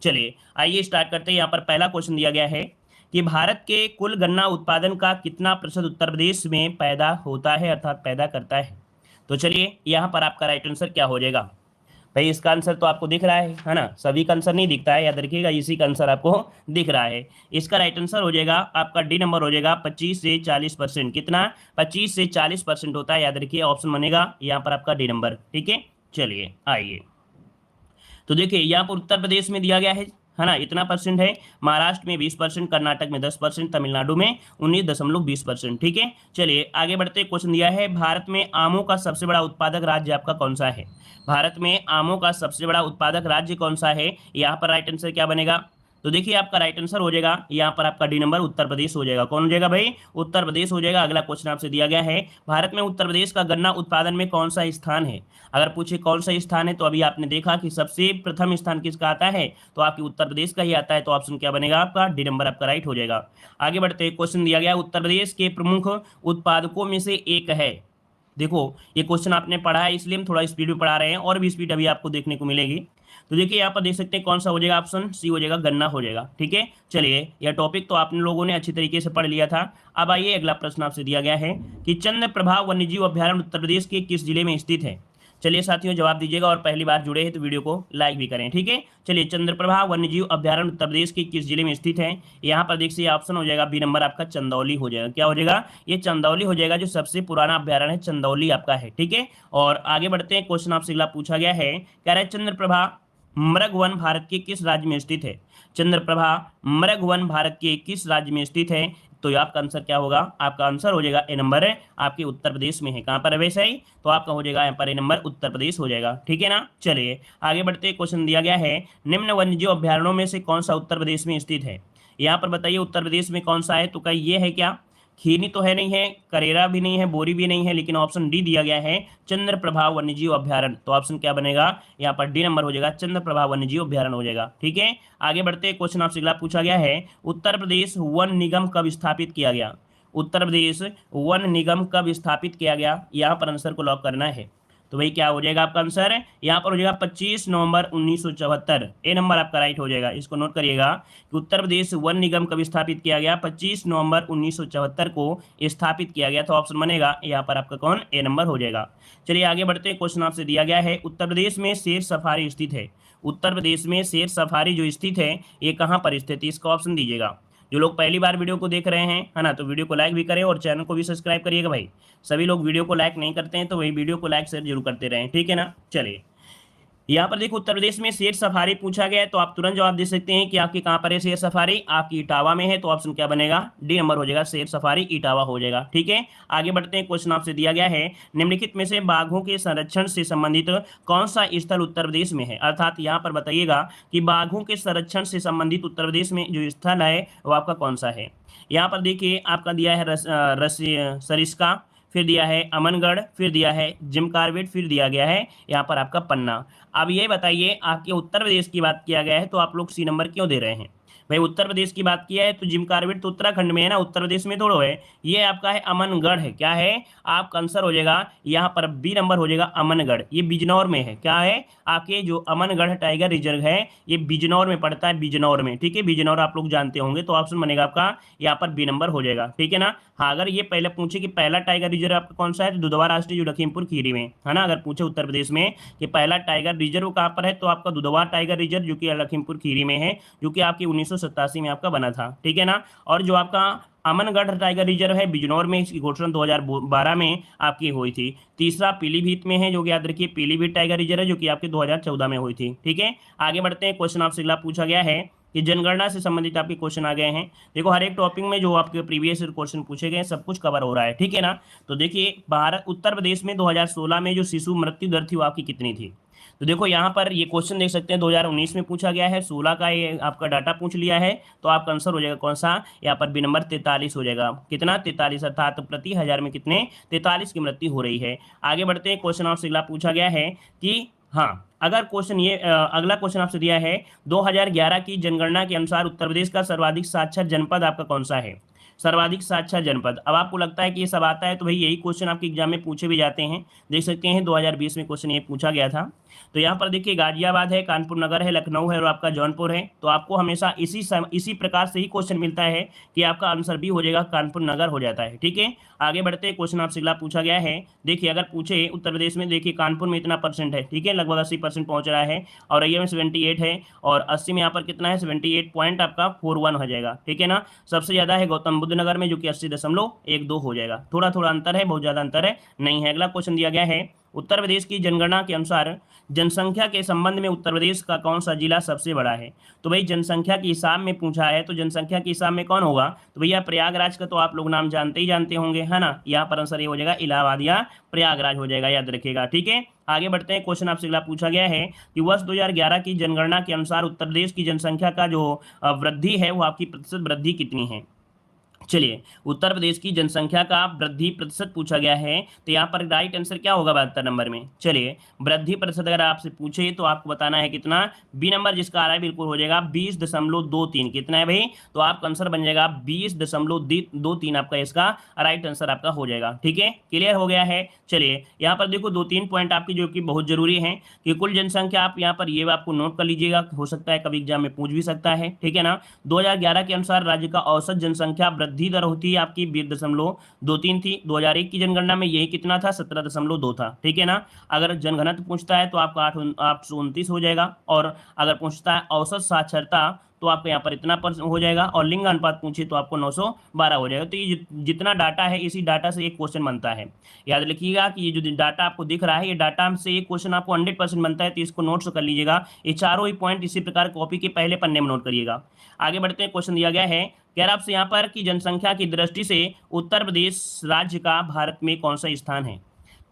चलिए आइए स्टार्ट करते हैं। यहाँ पर पहला क्वेश्चन दिया गया है कि भारत के कुल गन्ना उत्पादन का कितना प्रतिशत उत्तर प्रदेश में पैदा होता है, अर्थात पैदा करता है। तो चलिए यहाँ पर आपका राइट आंसर क्या हो जाएगा। भाई इसका आंसर तो आपको दिख रहा है ना, सभी का आंसर नहीं दिखता है, याद रखिएगा इसी का आंसर आपको दिख रहा है। इसका राइट आंसर हो जाएगा आपका डी नंबर हो जाएगा 25 से 40%। कितना? 25 से 40% होता है, याद रखिए ऑप्शन बनेगा यहाँ पर आपका डी नंबर। ठीक है, चलिए आइए। तो देखिए यहाँ पर उत्तर प्रदेश में दिया गया है ना, इतना परसेंट है। महाराष्ट्र में 20%, कर्नाटक में 10%, तमिलनाडु में 19.20%। ठीक है, चलिए आगे बढ़ते। क्वेश्चन दिया है भारत में आमों का सबसे बड़ा उत्पादक राज्य आपका कौन सा है। भारत में आमों का सबसे बड़ा उत्पादक राज्य कौन सा है, यहाँ पर राइट आंसर क्या बनेगा। तो देखिए आपका राइट आंसर हो जाएगा यहाँ पर आपका डी नंबर उत्तर प्रदेश हो जाएगा। कौन हो जाएगा भाई? उत्तर प्रदेश हो जाएगा। अगला क्वेश्चन आपसे दिया गया है भारत में उत्तर प्रदेश का गन्ना उत्पादन में कौन सा स्थान है। अगर पूछे कौन सा स्थान है तो अभी आपने देखा कि सबसे प्रथम स्थान किसका आता है, तो आपकी उत्तर प्रदेश का ही आता है। तो ऑप्शन क्या बनेगा आपका? डी नंबर आपका राइट हो जाएगा। आगे बढ़ते, क्वेश्चन दिया गया उत्तर प्रदेश के प्रमुख उत्पादकों में से एक है। देखो ये क्वेश्चन आपने पढ़ा है इसलिए हम थोड़ा स्पीड में पढ़ा रहे हैं, और भी स्पीड अभी आपको देखने को मिलेगी। तो देखिए यहाँ पर देख सकते हैं कौन सा हो जाएगा, ऑप्शन सी हो जाएगा, गन्ना हो जाएगा। ठीक है, चलिए यह टॉपिक तो आपने लोगों ने अच्छी तरीके से पढ़ लिया था। अब आइए अगला प्रश्न आपसे दिया गया है कि चंद्रप्रभा वन्यजीव अभ्यारण्य उत्तर प्रदेश के किस जिले में स्थित है। चलिए साथियों जवाब दीजिएगा, और पहली बार जुड़े हैं तो वीडियो को लाइक भी करें। ठीक है, चलिए चंद्रप्रभा वन्यजीव अभ्यारण्य उत्तर प्रदेश के किस जिले में स्थित है। यहाँ पर देखिए ऑप्शन हो जाएगा बी नंबर आपका चंदौली हो जाएगा। क्या हो जाएगा? ये चंदौली हो जाएगा, जो सबसे पुराना अभ्यारण्य है चंदौली आपका है। ठीक है, और आगे बढ़ते हैं। क्वेश्चन आपसे अगला पूछा गया है, कह रहे चंद्रप्रभा मृगवन भारत के किस राज्य में स्थित है। चंद्रप्रभा मृगवन भारत के किस राज्य में स्थित है। तो आपका आंसर क्या होगा? आपका आंसर हो जाएगा ए नंबर है, आपके उत्तर प्रदेश में है। कहाँ पर है वैसे ही, तो आपका हो जाएगा यहाँ पर ए नंबर उत्तर प्रदेश हो जाएगा। ठीक है ना, चलिए आगे बढ़ते। क्वेश्चन दिया गया है निम्न वन्यजीव अभ्यारण्यों में से कौन सा उत्तर प्रदेश में स्थित है। यहाँ पर बताइए उत्तर प्रदेश में कौन सा है। तो कहीं ये है क्या? खीरी तो है नहीं है, करेरा भी नहीं है, बोरी भी नहीं है, लेकिन ऑप्शन डी दिया गया है चंद्रप्रभा वन्यजीव अभ्यारण्य। तो ऑप्शन क्या बनेगा यहाँ पर? डी नंबर हो जाएगा, चंद्रप्रभा वन्यजीव अभ्यारण्य हो जाएगा। ठीक है, आगे बढ़ते। क्वेश्चन आपसे अगला पूछा गया है उत्तर प्रदेश वन निगम कब स्थापित किया गया। उत्तर प्रदेश वन निगम कब स्थापित किया गया, यहाँ पर आंसर को लॉक करना है। तो भाई क्या हो जाएगा आपका आंसर? यहाँ पर हो जाएगा 25 नवंबर 1974। ए नंबर आपका राइट हो जाएगा। इसको नोट करिएगा कि उत्तर प्रदेश वन निगम कब स्थापित किया गया, 25 नवंबर 1974 को स्थापित किया गया। तो ऑप्शन बनेगा यहाँ पर आपका कौन? ए नंबर हो जाएगा। चलिए आगे बढ़ते हैं। क्वेश्चन आपसे दिया गया है उत्तर प्रदेश में शेर सफारी स्थित है। उत्तर प्रदेश में शेर सफारी जो स्थित है ये कहाँ पर स्थित है, इसका ऑप्शन दीजिएगा। जो लोग पहली बार वीडियो को देख रहे हैं है ना, तो वीडियो को लाइक भी करें और चैनल को भी सब्सक्राइब करिएगा भाई। सभी लोग वीडियो को लाइक नहीं करते हैं तो वही वीडियो को लाइक शेयर जरूर करते रहें। ठीक है ना, चलिए यहाँ पर देखो उत्तर प्रदेश में शेर सफारी पूछा गया है, तो आप तुरंत जवाब दे सकते हैं कि आपकी कहाँ पर है शेर सफारी। आपकी इटावा में है, तो ऑप्शन क्या बनेगा? डी नंबर हो जाएगा, शेर सफारी इटावा हो जाएगा। ठीक है, आगे बढ़ते हैं। क्वेश्चन आपसे दिया गया है निम्नलिखित में से बाघों के संरक्षण से संबंधित कौन सा स्थल उत्तर प्रदेश में है। अर्थात यहाँ पर बताइएगा कि बाघों के संरक्षण से संबंधित उत्तर प्रदेश में जो स्थल है वो आपका कौन सा है। यहाँ पर देखिए आपका दिया है सरिस्का, फिर दिया है अमनगढ़, फिर दिया है जिम कार्बेट, फिर दिया गया है यहाँ पर आपका पन्ना। अब ये बताइए आपके उत्तर प्रदेश की बात किया गया है तो आप लोग सी नंबर क्यों दे रहे हैं भाई। उत्तर प्रदेश की बात किया है तो जिम कार्बेट तो उत्तराखंड में है ना, उत्तर प्रदेश में थोड़ा है। ये आपका है अमनगढ़ है। क्या है? आपका आंसर हो जाएगा यहाँ पर बी नंबर हो जाएगा अमनगढ़। ये बिजनौर में है। क्या है? आपके जो अमनगढ़ टाइगर रिजर्व है ये बिजनौर में पड़ता है, बिजनौर में। ठीक है, बिजनौर आप लोग जानते होंगे, तो ऑप्शन बनेगा आपका यहाँ पर बी नंबर हो जाएगा। ठीक है ना। हाँ, अगर ये पहले पूछे कि पहला टाइगर रिजर्व आपका कौन सा है, तो दुधवा राष्ट्रीय जो लखीमपुर खीरी में है ना। अगर पूछे उत्तर प्रदेश में कि पहला टाइगर रिजर्व कहाँ पर है, तो आपका दुधवा टाइगर रिजर्व जो कि लखीमपुर खीरी में है, जो कि आपकी 1987 में आपका बना था। ठीक है ना। और जो आपका अमनगढ़ टाइगर रिजर्व है बिजनौर में, इसकी घोषणा 2012 में आपकी हुई थी। तीसरा पीलीभीत में है, जो कि याद रखिए पीलीभीत टाइगर रिजर्व है, जो कि आपके 2014 में हुई थी। ठीक है, आगे बढ़ते हैं। क्वेश्चन आपसे अगला पूछा गया है कि जनगणना से संबंधित आपके क्वेश्चन आ गए हैं। देखो हर एक टॉपिक में जो आपके प्रीवियस क्वेश्चन पूछे गए सब कुछ कवर हो रहा है। ठीक है ना। तो देखिए भारत उत्तर प्रदेश में 2016 में जो शिशु मृत्यु दर थी वो आपकी कितनी थी। तो देखो यहाँ पर ये क्वेश्चन देख सकते हैं 2019 में पूछा गया है, 16 का ये आपका डाटा पूछ लिया है। तो आपका आंसर हो जाएगा कौन सा? यहाँ पर बी नंबर 43 हो जाएगा। कितना? 43, अर्थात प्रति हजार में कितने? 43 की मृत्यु हो रही है। आगे बढ़ते हैं। क्वेश्चन आपसे अगला पूछा गया है कि हाँ, अगर क्वेश्चन ये अगला क्वेश्चन आपसे दिया है 2011 की जनगणना के अनुसार उत्तर प्रदेश का सर्वाधिक साक्षर जनपद आपका कौन सा है। सर्वाधिक साक्षर जनपद। अब आपको लगता है कि ये सब आता है, तो भाई यही क्वेश्चन आपके एग्जाम में पूछे भी जाते हैं। देख सकते हैं 2020 में क्वेश्चन ये पूछा गया था तो यहाँ पर देखिए गाजियाबाद है, कानपुर नगर है, लखनऊ है और आपका जौनपुर है। तो आपको हमेशा इसी प्रकार से ही क्वेश्चन मिलता है कि आपका आंसर भी हो जाएगा कानपुर नगर हो जाता है। ठीक है, आगे बढ़ते हैं। क्वेश्चन आपसे अगला पूछा गया है, देखिए अगर पूछे उत्तर प्रदेश में, देखिए कानपुर में इतना परसेंट है, ठीक है, लगभग 80% पहुंच रहा है, और में 78 है, और 80 में यहाँ पर कितना है 78 पॉइंट आपका 41 हो जाएगा। ठीक है ना। सबसे ज्यादा है गौतम बुद्ध नगर में जो कि 80.12 हो जाएगा। थोड़ा थोड़ा अंतर है, बहुत ज्यादा अंतर है नहीं है। अगला क्वेश्चन दिया गया है, उत्तर प्रदेश की जनगणना के अनुसार जनसंख्या के संबंध में उत्तर प्रदेश का कौन सा जिला सबसे बड़ा है। तो भाई जनसंख्या के हिसाब में पूछा है, तो जनसंख्या के हिसाब में कौन होगा, तो भैया प्रयागराज का तो आप लोग नाम जानते ही जानते होंगे, है ना। यहाँ पर आंसर ये हो जाएगा इलाहाबाद या प्रयागराज हो जाएगा, याद रखिएगा। ठीक है, आगे बढ़ते हैं। क्वेश्चन आपसे अगला पूछा गया है कि वर्ष 2011 की जनगणना के अनुसार उत्तर प्रदेश की जनसंख्या का जो वृद्धि है वो आपकी प्रतिशत वृद्धि कितनी है। चलिए, उत्तर प्रदेश की जनसंख्या का वृद्धि प्रतिशत पूछा गया है, तो यहाँ पर राइट आंसर क्या होगा 72 नंबर में। चलिए, वृद्धि प्रतिशत अगर आपसे पूछे तो आपको बताना है कितना, बी नंबर जिसका आ रहा है बिल्कुल हो जाएगा 20.23। कितना है भाई, तो आपका आंसर बन जाएगा 20.23, आपका इसका राइट आंसर आपका हो जाएगा। ठीक है, क्लियर हो गया है। चलिए, यहाँ पर देखो 2-3 पॉइंट आपकी जो कि बहुत जरूरी है कि कुल जनसंख्या, आप यहाँ पर ये आपको नोट कर लीजिएगा, हो सकता है कभी एग्जाम में पूछ भी सकता है। ठीक है ना। 2011 के अनुसार राज्य का औसत जनसंख्या वृद्धि दर होती है आपकी 20.23 थी। 2001 की जनगणना में यही कितना था, 17.2 था। ठीक है ना। अगर जनघनत्व पूछता है तो आपका 829 हो जाएगा, और अगर पूछता है औसत साक्षरता तो आपको यहाँ पर इतना पर हो जाएगा, और लिंग अनुपात पूछे तो आपको 912 हो जाएगा। तो ये जितना डाटा है इसी डाटा से एक क्वेश्चन बनता है। याद रखिएगा कि ये जो डाटा आपको दिख रहा है, ये डाटा से एक क्वेश्चन आपको 100% बनता है, तो इसको नोट्स कर लीजिएगा। ये चारों ही पॉइंट इसी प्रकार कॉपी के पहले पन्ने में नोट करिएगा। आगे बढ़ते हैं। क्वेश्चन दिया गया है, कह रहा आपसे यहाँ पर कि जनसंख्या की दृष्टि से उत्तर प्रदेश राज्य का भारत में कौन सा स्थान है।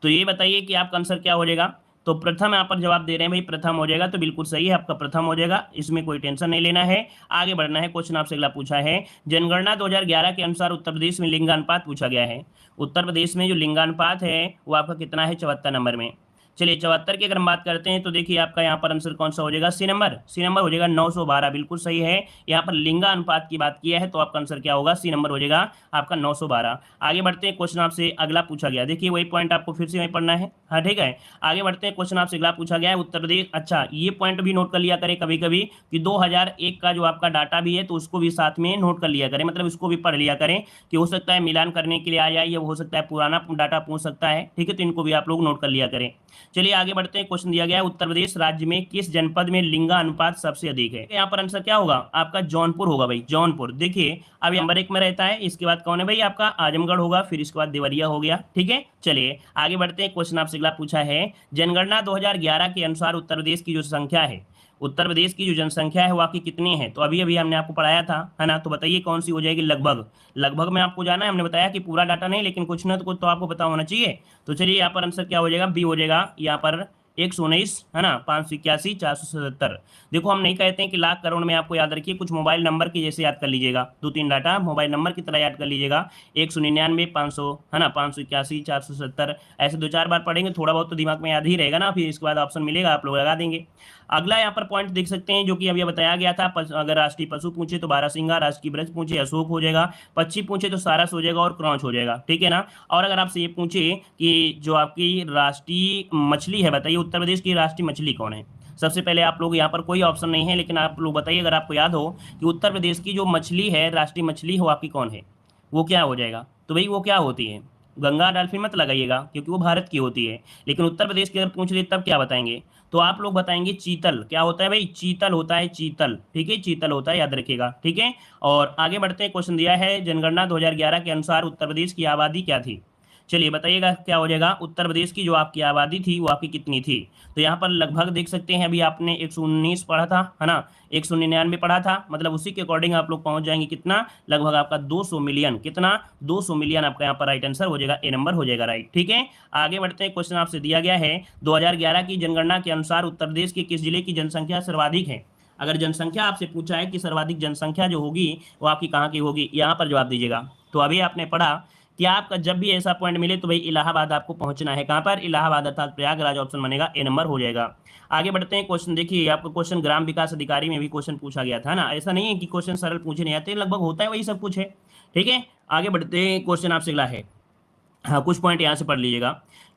तो ये बताइए कि आपका आंसर क्या हो जाएगा। तो प्रथम यहाँ पर जवाब दे रहे हैं भाई, प्रथम हो जाएगा, तो बिल्कुल सही है, आपका प्रथम हो जाएगा, इसमें कोई टेंशन नहीं लेना है। आगे बढ़ना है। क्वेश्चन आपसे अगला पूछा है, जनगणना 2011 के अनुसार उत्तर प्रदेश में लिंगानुपात पूछा गया है। उत्तर प्रदेश में जो लिंगानुपात है वो आपका कितना है, 74 नंबर में। चलिए, 74 की अगर हम बात करते हैं तो देखिए आपका यहाँ पर आंसर कौन सा हो जाएगा, सी नंबर हो जाएगा, 912, बिल्कुल सही है। यहाँ पर लिंगा अनुपात की बात किया है तो आपका आंसर क्या होगा, सी नंबर हो जाएगा आपका 912। आगे बढ़ते हैं। क्वेश्चन आपसे अगला पूछा गया, देखिए वही पॉइंट आपको फिर से वही पढ़ना है। हाँ ठीक है, आगे बढ़ते हैं। क्वेश्चन आपसे अगला पूछा गया है, उत्तर प्रदेश, अच्छा ये पॉइंट भी नोट कर लिया करें कभी कभी कि 2001 का जो आपका डाटा भी है तो उसको भी साथ में नोट कर लिया करें, मतलब इसको भी पढ़ लिया करें कि हो सकता है मिलान करने के लिए आ जाए, या हो सकता है पुराना डाटा पूछ सकता है। ठीक है, तो इनको भी आप लोग नोट कर लिया करें। चलिए आगे बढ़ते हैं। क्वेश्चन दिया गया है, उत्तर प्रदेश राज्य में किस जनपद में लिंगा अनुपात सबसे अधिक है। यहाँ पर आंसर क्या होगा, आपका जौनपुर होगा भाई, जौनपुर। देखिए अब नंबर 1 में रहता है, इसके बाद कौन है भाई, आपका आजमगढ़ होगा, फिर इसके बाद देवरिया हो गया। ठीक है, चलिए आगे बढ़ते हैं। क्वेश्चन आपसे अगला पूछा है, जनगणना 2011 के अनुसार उत्तर प्रदेश की जो संख्या है, उत्तर प्रदेश की जो जनसंख्या है वो आपकी कितनी है। तो अभी अभी हमने आपको पढ़ाया था, है ना। तो बताइए कौन सी हो जाएगी, लगभग में आपको जाना है। हमने बताया कि पूरा डाटा नहीं, लेकिन कुछ ना तो कुछ तो आपको पता होना चाहिए। तो चलिए यहाँ पर आंसर क्या हो जाएगा, बी हो जाएगा यहाँ पर 119, है ना, 581, 477। देखो हम नहीं कहते हैं कि लाख करोड़ में आपको याद रखिए, कुछ मोबाइल नंबर की जैसे याद कर लीजिएगा, 2-3 डाटा मोबाइल नंबर की तरह याद कर लीजिएगा। 199, 500, है ना, 581, 477, ऐसे 2-4 बार पढ़ेंगे, थोड़ा बहुत तो दिमाग में याद ही रहेगा ना। फिर इसके बाद ऑप्शन मिलेगा, आप लोग लगा देंगे। अगला यहाँ पर पॉइंट देख सकते हैं जो कि अभी बताया गया था, अगर राष्ट्रीय पशु पूछे तो बारहसिंगा, राष्ट्रीय ब्रज पूछे अशोक हो जाएगा, पक्षी पूछे तो सारस हो जाएगा और क्रॉच हो जाएगा। ठीक है ना। और अगर आपसे ये पूछे कि जो आपकी राष्ट्रीय मछली है, बताइए उत्तर प्रदेश की राष्ट्रीय मछली कौन है। सबसे पहले आप लोग यहाँ पर कोई ऑप्शन नहीं है, लेकिन आप लोग बताइए अगर आपको याद हो कि उत्तर प्रदेश की जो मछली है, राष्ट्रीय मछली हो आपकी कौन है, वो क्या हो जाएगा। तो भाई वो क्या होती है, गंगा डॉल्फिन मत लगाइएगा क्योंकि वो भारत की होती है, लेकिन उत्तर प्रदेश की अगर पूछ रही तब क्या बताएंगे, तो आप लोग बताएंगे चीतल। क्या होता है भाई, चीतल होता है, चीतल। ठीक है, चीतल होता है, याद रखिएगा। ठीक है, और आगे बढ़ते हैं। क्वेश्चन दिया है, जनगणना 2011 के अनुसार उत्तर प्रदेश की आबादी क्या थी। चलिए बताइएगा क्या हो जाएगा, उत्तर प्रदेश की जो आपकी आबादी थी वो आपकी कितनी थी। तो यहाँ पर लगभग देख सकते हैं, अभी आपने 119 पढ़ा था, है ना, 199 पढ़ा था, मतलब उसी के अकॉर्डिंग आप लोग पहुंच जाएंगे कितना, लगभग आपका 200 मिलियन। कितना, 200 मिलियन आपका यहाँ पर राइट आंसर हो जाएगा, ए नंबर हो जाएगा राइट। ठीक है, आगे बढ़ते हैं। क्वेश्चन आपसे दिया गया है, 2011 की जनगणना के अनुसार उत्तर प्रदेश के किस जिले की जनसंख्या सर्वाधिक है। अगर जनसंख्या आपसे पूछा है कि सर्वाधिक जनसंख्या जो होगी वो आपकी कहाँ की होगी, यहाँ पर जवाब दीजिएगा। तो अभी आपने पढ़ा कि आपका जब भी ऐसा पॉइंट मिले तो भाई इलाहाबाद आपको पहुंचना है। कहां पर, इलाहाबाद अर्थात प्रयागराज, ऑप्शन बनेगा ए नंबर हो जाएगा। आगे बढ़ते हैं। क्वेश्चन देखिए, आपका क्वेश्चन ग्राम विकास अधिकारी में भी क्वेश्चन पूछा गया था ना, ऐसा नहीं है कि क्वेश्चन सरल पूछे नहीं आते, लगभग होता है वही सब कुछ है। ठीक है, आगे बढ़ते हैं। क्वेश्चन आपसे अगला है, हाँ, कुछ पॉइंट यहाँ से पढ़ लीजिएगा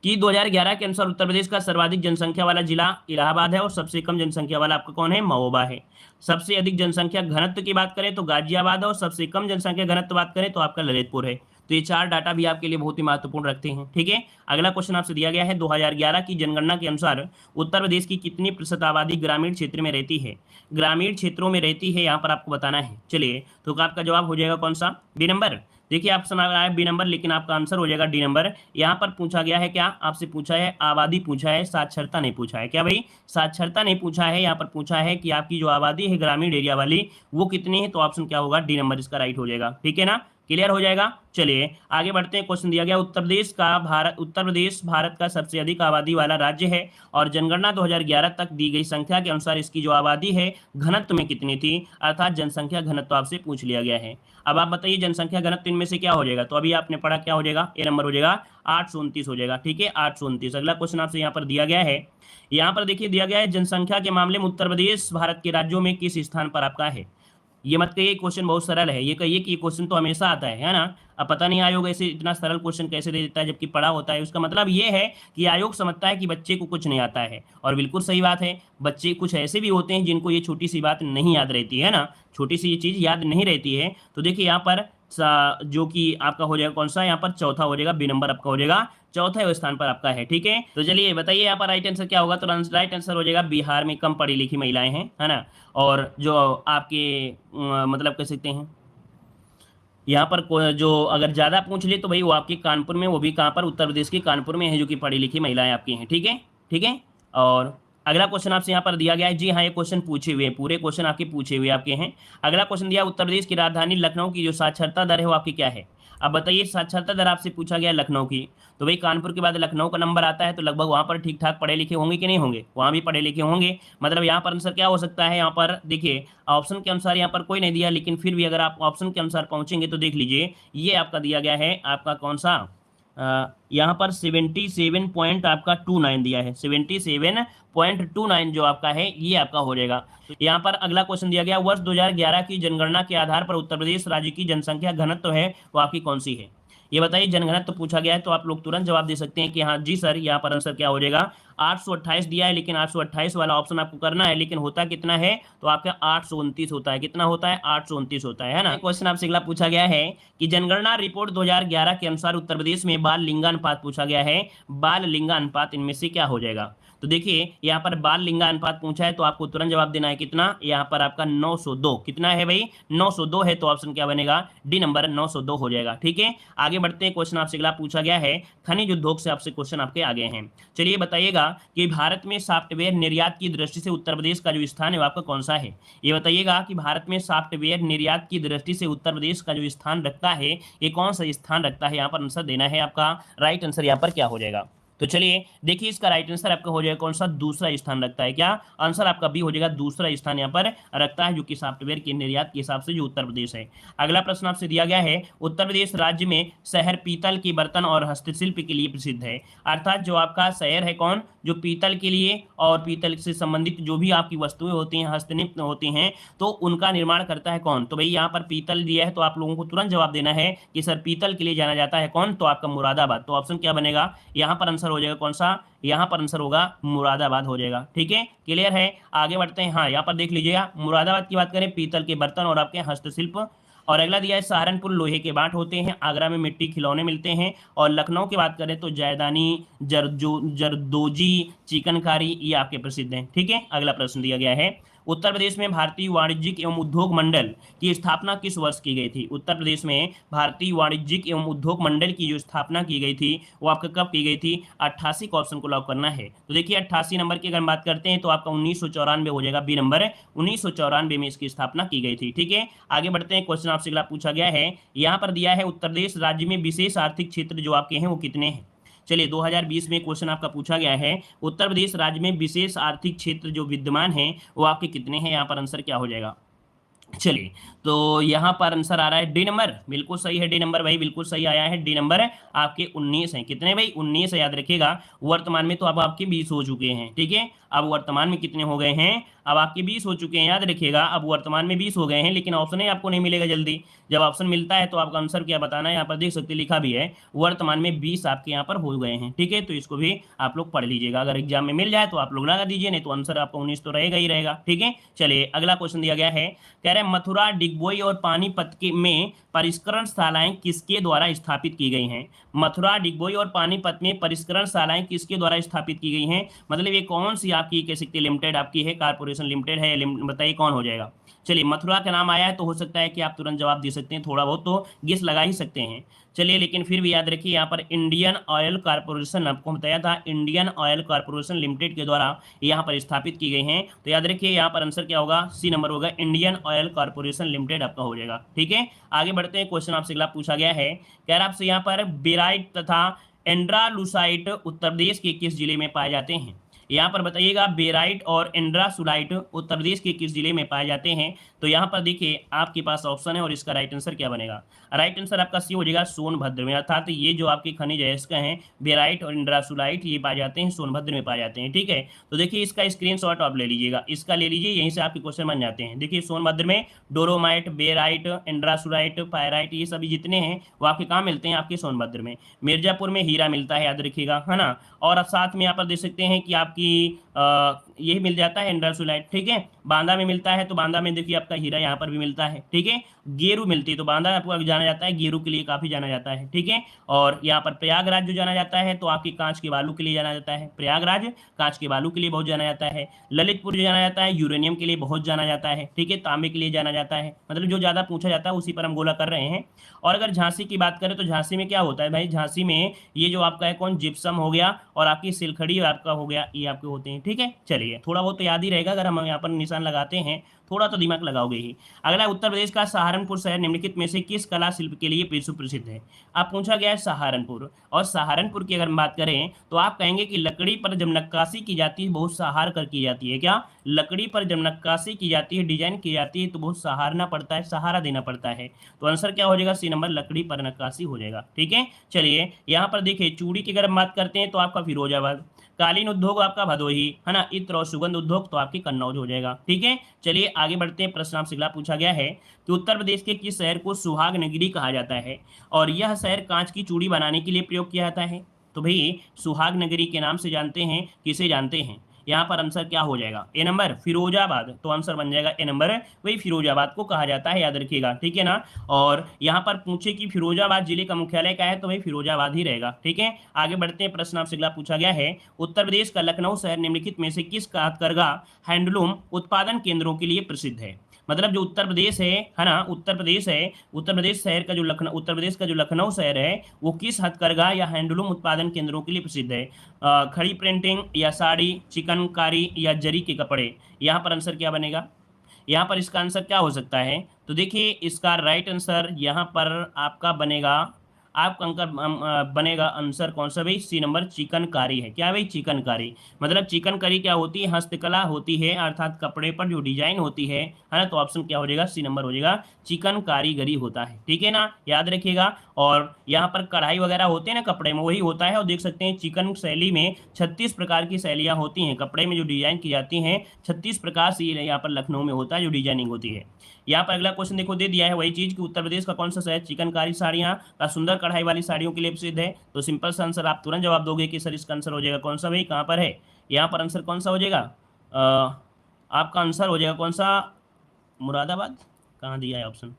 कि 2011 के अनुसार उत्तर प्रदेश का सर्वाधिक जनसंख्या वाला जिला इलाहाबाद है और सबसे कम जनसंख्या वाला आपका कौन है, महोबा है। सबसे अधिक जनसंख्या घनत्व की बात करें तो गाजियाबाद है और सबसे कम जनसंख्या घनत्व बात करें तो आपका ललितपुर है। तो ये चार डाटा भी आपके लिए बहुत ही महत्वपूर्ण रखते हैं। ठीक है, अगला क्वेश्चन आपसे दिया गया है 2011 की जनगणना के अनुसार उत्तर प्रदेश की कितनी प्रतिशत आबादी ग्रामीण क्षेत्र में रहती है, ग्रामीण क्षेत्रों में रहती है, यहाँ पर आपको बताना है। चलिए, तो आपका जवाब हो जाएगा कौन सा, बी नंबर। देखिए ऑप्शन आ रहा है बी नंबर, लेकिन आपका आंसर हो जाएगा डी नंबर। यहाँ पर पूछा गया है क्या, आपसे पूछा है आबादी पूछा है, साक्षरता नहीं पूछा है। क्या भाई, साक्षरता नहीं पूछा है, यहाँ पर पूछा है कि आपकी जो आबादी है ग्रामीण एरिया वाली वो कितनी है, तो ऑप्शन क्या होगा, डी नंबर इसका राइट हो जाएगा। ठीक है ना, क्लियर हो जाएगा। चलिए आगे बढ़ते हैं। क्वेश्चन दिया गया उत्तर प्रदेश भारत का सबसे अधिक आबादी वाला राज्य है और जनगणना 2011 तक दी गई संख्या के अनुसार इसकी जो आबादी है घनत्व में कितनी थी, अर्थात जनसंख्या घनत्व आपसे पूछ लिया गया है। अब आप बताइए जनसंख्या घनत्व इनमें से क्या हो जाएगा, तो अभी आपने पढ़ा क्या हो जाएगा, ए नंबर हो जाएगा 829 हो जाएगा। ठीक है, 829। अगला क्वेश्चन आपसे यहाँ पर दिया गया है, यहाँ पर देखिए दिया गया है जनसंख्या के मामले में उत्तर प्रदेश भारत के राज्यों में किस स्थान पर आपका है। ये मत कहिए क्वेश्चन बहुत सरल है, ये कहिए कि ये क्वेश्चन तो हमेशा आता है ना। अब पता नहीं आयोग ऐसे इतना सरल क्वेश्चन कैसे दे देता है जबकि पढ़ा होता है। उसका मतलब ये है कि आयोग समझता है कि बच्चे को कुछ नहीं आता है, और बिल्कुल सही बात है। बच्चे कुछ ऐसे भी होते हैं जिनको ये छोटी सी बात नहीं याद रहती है ना, छोटी सी ये चीज़ याद नहीं रहती है। तो देखिए यहाँ पर जो कि आपका हो जाएगा कौन सा, यहाँ पर चौथा हो जाएगा, बी नंबर आपका हो जाएगा, चौथे स्थान पर आपका है। ठीक है, तो चलिए बताइए यहाँ पर राइट आंसर क्या होगा, तो राइट आंसर हो जाएगा बिहार में कम पढ़ी लिखी महिलाएं हैं, है ना। और जो आपके मतलब कह सकते हैं यहाँ पर जो अगर ज़्यादा पूछ ले तो भाई वो आपके कानपुर में, वो भी कहाँ पर, उत्तर प्रदेश के कानपुर में है, जो कि पढ़ी लिखी महिलाएं आपकी हैं। ठीक है, ठीक है। और अगला क्वेश्चन आपसे यहाँ पर दिया गया है, जी हाँ ये क्वेश्चन पूछे हुए हैं, पूरे क्वेश्चन आपके पूछे हुए आपके हैं। अगला क्वेश्चन दिया, उत्तर प्रदेश की राजधानी लखनऊ की जो साक्षरता दर है वो आपकी क्या है। अब बताइए साक्षरता दर आपसे पूछा गया लखनऊ की, तो भाई कानपुर के बाद लखनऊ का नंबर आता है, तो लगभग वहाँ पर ठीक ठाक पढ़े लिखे होंगे कि नहीं होंगे, वहाँ भी पढ़े लिखे होंगे। मतलब यहाँ पर आंसर क्या हो सकता है, यहाँ पर देखिए ऑप्शन के अनुसार यहाँ पर कोई नहीं दिया, लेकिन फिर भी अगर आप ऑप्शन के अनुसार पहुँचेंगे तो देख लीजिए ये आपका दिया गया है, आपका कौन सा, यहाँ पर 77 पॉइंट आपका 29 दिया है, 77.29 जो आपका है ये आपका हो जाएगा। तो यहाँ पर अगला क्वेश्चन दिया गया, वर्ष 2011 की जनगणना के आधार पर उत्तर प्रदेश राज्य की जनसंख्या घनत्व है वो आपकी कौन सी है। ये बताइए, जनगणना पूछा गया है तो आप लोग तुरंत जवाब दे सकते हैं कि हाँ जी सर। यहाँ पर आंसर क्या हो जाएगा, 828 दिया है, लेकिन 828 वाला ऑप्शन आपको करना है, लेकिन होता कितना है, तो आपका 829 होता है। कितना होता है, 829 होता है ना। क्वेश्चन आपसे अगला पूछा गया है कि जनगणना रिपोर्ट 2011 के अनुसार उत्तर प्रदेश में बाल लिंगानुपात पूछा गया है, बाल लिंगानुपात इनमें से क्या हो जाएगा। तो देखिए यहाँ पर बाल लिंगानुपात पूछा है तो आपको तुरंत जवाब देना है कितना, यहाँ पर आपका 902। कितना है भाई, 902 है, तो ऑप्शन क्या बनेगा, डी नंबर 902 हो जाएगा। ठीक है, आगे बढ़ते हैं। क्वेश्चन आपसे अगला पूछा गया है, खनिज उद्योग से आपसे क्वेश्चन आपके आगे हैं। चलिए बताइएगा कि भारत में सॉफ्टवेयर निर्यात की दृष्टि से उत्तर प्रदेश का जो स्थान है वो आपका कौन सा है। ये बताइएगा कि भारत में सॉफ्टवेयर निर्यात की दृष्टि से उत्तर प्रदेश का जो स्थान रखता है ये कौन सा स्थान रखता है, यहाँ पर आंसर देना है। आपका राइट आंसर यहाँ पर क्या हो जाएगा, तो चलिए देखिए इसका राइट आंसर आपका हो जाएगा कौन सा, दूसरा स्थान रखता है। क्या आंसर आपका बी हो जाएगा, दूसरा स्थान यहाँ पर रखता है, जो कि सॉफ्टवेयर के निर्यात के हिसाब से जो उत्तर प्रदेश है। अगला प्रश्न आपसे दिया गया है, उत्तर प्रदेश राज्य में शहर पीतल के बर्तन और हस्तशिल्प के लिए प्रसिद्ध है। अर्थात जो आपका शहर है कौन, जो पीतल के लिए और पीतल से संबंधित जो भी आपकी वस्तुएं होती हैं, हस्तनिर्मित होती हैं, तो उनका निर्माण करता है कौन। तो भाई यहाँ पर पीतल दिया है तो आप लोगों को तुरंत जवाब देना है कि सर पीतल के लिए जाना जाता है कौन, तो आपका मुरादाबाद। तो ऑप्शन क्या बनेगा, यहाँ पर आंसर हो जाएगा कौन सा, यहाँ पर आंसर होगा मुरादाबाद हो जाएगा। ठीक है, क्लियर है, आगे बढ़ते हैं। हाँ यहाँ पर देख लीजिएगा, मुरादाबाद की बात करें पीतल के बर्तन और आपके हस्तशिल्प। और अगला दिया है सहारनपुर लोहे के बाट होते हैं, आगरा में मिट्टी खिलौने मिलते हैं, और लखनऊ की बात करें तो जैदानी, जरदोजी, चिकनकारी ये आपके प्रसिद्ध हैं। ठीक है, अगला प्रश्न दिया गया है, उत्तर प्रदेश में भारतीय वाणिज्यिक एवं उद्योग मंडल की स्थापना किस वर्ष की गई थी। उत्तर प्रदेश में भारतीय वाणिज्यिक एवं उद्योग मंडल की जो स्थापना की गई थी वो आपका कब की गई थी, 88 का ऑप्शन को लॉक करना है। तो देखिए 88 नंबर की अगर बात करते हैं तो आपका 1994 हो जाएगा, बी नंबर 1994 में इसकी स्थापना की गई थी। ठीक है, आगे बढ़ते हैं। क्वेश्चन आपसे अगला पूछा गया है, यहाँ पर दिया है उत्तर प्रदेश राज्य में विशेष आर्थिक क्षेत्र जो आपके हैं वो कितने हैं। चलिए 2020 में क्वेश्चन आपका पूछा गया है, उत्तर प्रदेश राज्य में विशेष आर्थिक क्षेत्र जो विद्यमान है वो आपके कितने हैं, यहाँ पर आंसर क्या हो जाएगा। चलिए तो यहाँ पर आंसर आ रहा है डी नंबर, बिल्कुल सही है, डी नंबर भाई बिल्कुल सही आया है, डी नंबर आपके 19 हैं। कितने भाई, 19 याद रखिएगा। वर्तमान में तो अब आपके 20 हो चुके हैं। ठीक है, अब वर्तमान में कितने हो गए हैं, अब आपके 20 हो चुके हैं, याद रखिएगा। अब वर्तमान में 20 हो गए हैं, लेकिन ऑप्शन ही आपको नहीं मिलेगा जल्दी। जब ऑप्शन मिलता है तो आपका आंसर क्या बताना है, यहाँ पर देख सकते लिखा भी है वर्तमान में 20 आपके यहाँ पर हो गए हैं। ठीक है, तो इसको भी आप लोग पढ़ लीजिएगा, अगर एग्जाम में मिल जाए तो आप लोग लगा दीजिए, नहीं तो आंसर आपका 19 तो रहेगा ही रहेगा। ठीक है, चलिए अगला क्वेश्चन दिया गया है, कह रहे हैं मथुरा, डिगबोई और पानीपत के में परिष्करण शालाएं किसके द्वारा स्थापित की गई हैं। मथुरा, डिगबोई और पानीपत में परिष्करण शालाएं किसके द्वारा स्थापित की गई हैं, मतलब ये कौन सी आपकी कह सकते लिमिटेड आपकी है, कारपोरेशन लिमिटेड है, बताइए कौन हो जाएगा। चलिए मथुरा का नाम आया है तो हो सकता है कि आप तुरंत जवाब दे सकते हैं, थोड़ा बहुत तो गेस लगा ही सकते हैं। चलिए लेकिन फिर भी याद रखिए, यहाँ पर इंडियन ऑयल कारपोरेशन, आपको बताया था इंडियन ऑयल कारपोरेशन लिमिटेड के द्वारा यहाँ पर स्थापित की गई हैं। तो याद रखिए यहाँ पर आंसर क्या होगा, सी नंबर होगा, इंडियन ऑयल कारपोरेशन लिमिटेड आपका हो जाएगा। ठीक है, आगे बढ़ते हैं, क्वेश्चन आपसे अगला पूछा गया है, कह रहा आपसे यहाँ पर बेराइट तथा एंड्रालूसाइट उत्तर प्रदेश के किस जिले में पाए जाते हैं। यहाँ पर बताइएगा बेराइट और एंड्रासुलाइट उत्तर प्रदेश के किस जिले में पाए जाते हैं। तो यहाँ पर देखिए आपके पास ऑप्शन है और इसका राइट आंसर क्या बनेगा, राइट आंसर आपका सी हो जाएगा सोनभद्र में, अर्थात ये जो आपके खनिज है इसका है बेराइट और एंड्रासुलाइट, ये पाए जाते हैं सोनभद्र में पाए जाते हैं। ठीक है, तो देखिए इसका स्क्रीनशॉट आप ले लीजिएगा, इसका ले लीजिए, यहीं से आपके क्वेश्चन बन जाते हैं। देखिए सोनभद्र में डोरोमाइट, बेराइट, एंड्रासुलाइट, पायराइट, ये सभी जितने हैं वो आपके कहाँ मिलते हैं, आपके सोनभद्र में। मिर्जापुर में हीरा मिलता है, याद रखिएगा, है ना। और अब साथ में यहाँ पर देख सकते हैं कि आपकी यही मिल जाता है एंड्रासुलाइट। ठीक है, बांदा में मिलता है, तो बांदा में देखिए आपका हीरा यहाँ पर भी मिलता है। ठीक है, गेरू मिलती है, तो बांदा आपको जाना जाता है, गेरू के लिए काफी जाना जाता है। ठीक है, और यहाँ पर प्रयागराज जो जाना जाता है तो आपकी कांच के बालू के लिए जाना जाता है, प्रयागराज कांच के बालू के लिए बहुत जाना जाता है। ललितपुर जो जाना जाता है यूरेनियम के लिए बहुत जाना जाता है। ठीक है, तांबे के लिए जाना जाता है, मतलब जो ज्यादा पूछा जाता है उसी पर हम गोला कर रहे हैं। और अगर झांसी की बात करें तो झांसी में क्या होता है भाई, झांसी में ये जो आपका है कौन, जिप्सम हो गया और आपकी सिलखड़ी आपका हो गया, ये आपके होते हैं। ठीक है, चलिए थोड़ा बहुत तो याद ही रहेगा, अगर हम यहाँ पर निशान लगाते हैं थोड़ा तो दिमाग लगाओगे ही। अगला, उत्तर प्रदेश का सहारनपुर शहर निम्नलिखित में से किस कला शिल्प के लिए विश्व प्रसिद्ध है। आप पूछा गया है सहारनपुर, और सहारनपुर की अगर हम बात करें तो आप कहेंगे कि लकड़ी पर जब नक्काशी की जाती है बहुत सहार कर की जाती है। क्या, लकड़ी पर जब नक्काशी की जाती है, डिजाइन की जाती है तो बहुत सहारना पड़ता है, सहारा देना पड़ता है। तो आंसर क्या हो जाएगा, सी नंबर, लकड़ी पर नक्काशी हो जाएगा। ठीक है, चलिए यहाँ पर देखिए चूड़ी की अगर हम बात करते हैं तो आपका फिरोजाबाद, कालीन उद्योग आपका भदोही, है ना, इत्र और सुगंध उद्योग तो आपकी कन्नौज हो जाएगा। ठीक है, चलिए आगे बढ़ते हैं, प्रश्न आपसे अगला पूछा गया है कि उत्तर प्रदेश के किस शहर को सुहाग नगरी कहा जाता है और यह शहर कांच की चूड़ी बनाने के लिए प्रयोग किया जाता है। तो भाई सुहाग नगरी के नाम से जानते हैं, किसे जानते हैं, यहाँ पर आंसर क्या हो जाएगा, ए नंबर फिरोजाबाद, तो आंसर बन जाएगा ए नंबर, वही फिरोजाबाद को कहा जाता है, याद रखिएगा। ठीक है ना, और यहाँ पर पूछे कि फिरोजाबाद जिले का मुख्यालय क्या है, तो वही फिरोजाबाद ही रहेगा। ठीक है, आगे बढ़ते हैं, प्रश्न आपसे अगला पूछा गया है, उत्तर प्रदेश का लखनऊ शहर निम्नलिखित में से किस हथकरघा हैंडलूम उत्पादन केंद्रों के लिए प्रसिद्ध है। मतलब जो उत्तर प्रदेश है ना, उत्तर प्रदेश है, उत्तर प्रदेश शहर का जो लखनऊ, उत्तर प्रदेश का जो लखनऊ शहर है वो किस हथकरघा या हैंडलूम उत्पादन केंद्रों के लिए प्रसिद्ध है। खड़ी प्रिंटिंग या साड़ी, चिकनकारी या जरी के कपड़े, यहाँ पर आंसर क्या बनेगा, यहाँ पर इसका आंसर क्या हो सकता है। तो देखिए इसका राइट आंसर यहाँ पर आपका बनेगा, आपका अंकर बनेगा आंसर कौन सा भाई, सी नंबर, चिकनकारी है। क्या भाई, चिकनकारी, मतलब चिकनकारी क्या होती है, हस्तकला होती है, अर्थात कपड़े पर जो डिजाइन होती है ना, तो ऑप्शन क्या हो जाएगा, सी नंबर हो जाएगा, चिकन कारीगरी होता है। ठीक है ना, याद रखिएगा। और यहाँ पर कढ़ाई वगैरह होते हैं ना कपड़े में, वही होता है। और देख सकते हैं चिकन शैली में 36 प्रकार की शैलियाँ होती हैं, कपड़े में जो डिजाइन की जाती हैं 36 प्रकार से यहाँ पर लखनऊ में होता है जो डिजाइनिंग होती है। यहाँ पर अगला क्वेश्चन देखो दे दिया है वही चीज कि उत्तर प्रदेश का कौन सा शहर चिकनकारी साड़ियाँ का सुंदर कढ़ाई वाली साड़ियों के लिए प्रसिद्ध है। तो सिंपल सा आंसर आप तुरंत जवाब दोगे कि सर इसका आंसर हो जाएगा कौन सा भाई, कहाँ पर है, यहाँ पर आंसर कौन सा हो जाएगा, आपका आंसर हो जाएगा कौन सा, मुरादाबाद, कहाँ दिया है ऑप्शन,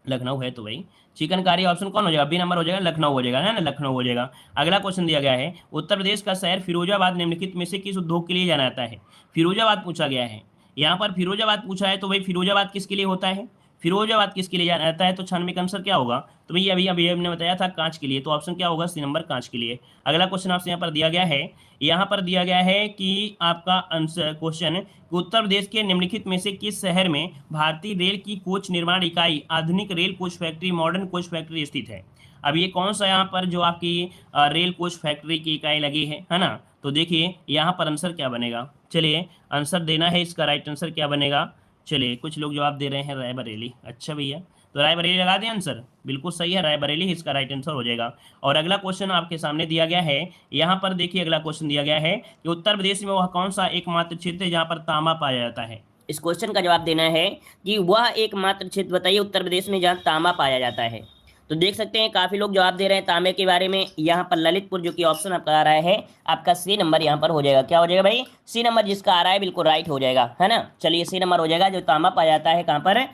लखनऊ है तो भाई चिकनकारी ऑप्शन कौन हो जाएगा, बी नंबर हो जाएगा, लखनऊ हो जाएगा, है ना, लखनऊ हो जाएगा। अगला क्वेश्चन दिया गया है, उत्तर प्रदेश का शहर फिरोजाबाद निम्नलिखित में से किस उद्योग के लिए जाना जाता है। फिरोजाबाद पूछा गया है, यहाँ पर फिरोजाबाद पूछा है, तो भाई फिरोजाबाद किसके लिए होता है, फिरोजाबाद किसके लिए जाना जाता है, तो 96 का आंसर क्या होगा, तो भैया अभी अभी हमने बताया था कांच के लिए, तो ऑप्शन क्या होगा, सी नंबर, कांच के लिए। अगला क्वेश्चन आपसे यहाँ पर दिया गया है, यहाँ पर दिया गया है कि आपका आंसर क्वेश्चन उत्तर प्रदेश के निम्नलिखित में से किस शहर में भारतीय रेल की कोच निर्माण इकाई, आधुनिक rail coach factory, modern coach factory स्थित है। अब ये कौन सा यहाँ पर जो आपकी रेल कोच फैक्ट्री की इकाई लगी है ना, तो देखिए यहाँ पर आंसर क्या बनेगा, चलिए आंसर देना है, इसका राइट आंसर क्या बनेगा, चलिए कुछ लोग जवाब दे रहे हैं रायबरेली। अच्छा भैया, तो रायबरेली लगा दें आंसर, बिल्कुल सही है, रायबरेली इसका राइट आंसर हो जाएगा। और अगला क्वेश्चन आपके सामने दिया गया है, यहाँ पर देखिए अगला क्वेश्चन दिया गया है कि उत्तर प्रदेश में वह कौन सा एकमात्र क्षेत्र है जहाँ पर तांबा पाया जाता है। इस क्वेश्चन का जवाब देना है कि वह एकमात्र क्षेत्र बताइए उत्तर प्रदेश में जहाँ तांबा पाया जाता है। तो देख सकते हैं काफी लोग जवाब दे रहे हैं तांबे के बारे में। यहाँ पर ललितपुर जो कि ऑप्शन आपका आ रहा है, आपका सी नंबर यहाँ पर हो जाएगा। क्या हो जाएगा भाई? सी नंबर जिसका आ रहा है बिल्कुल राइट हो जाएगा, है ना। चलिए सी नंबर हो जाएगा, जो तांबा पाया जाता है कहाँ पर?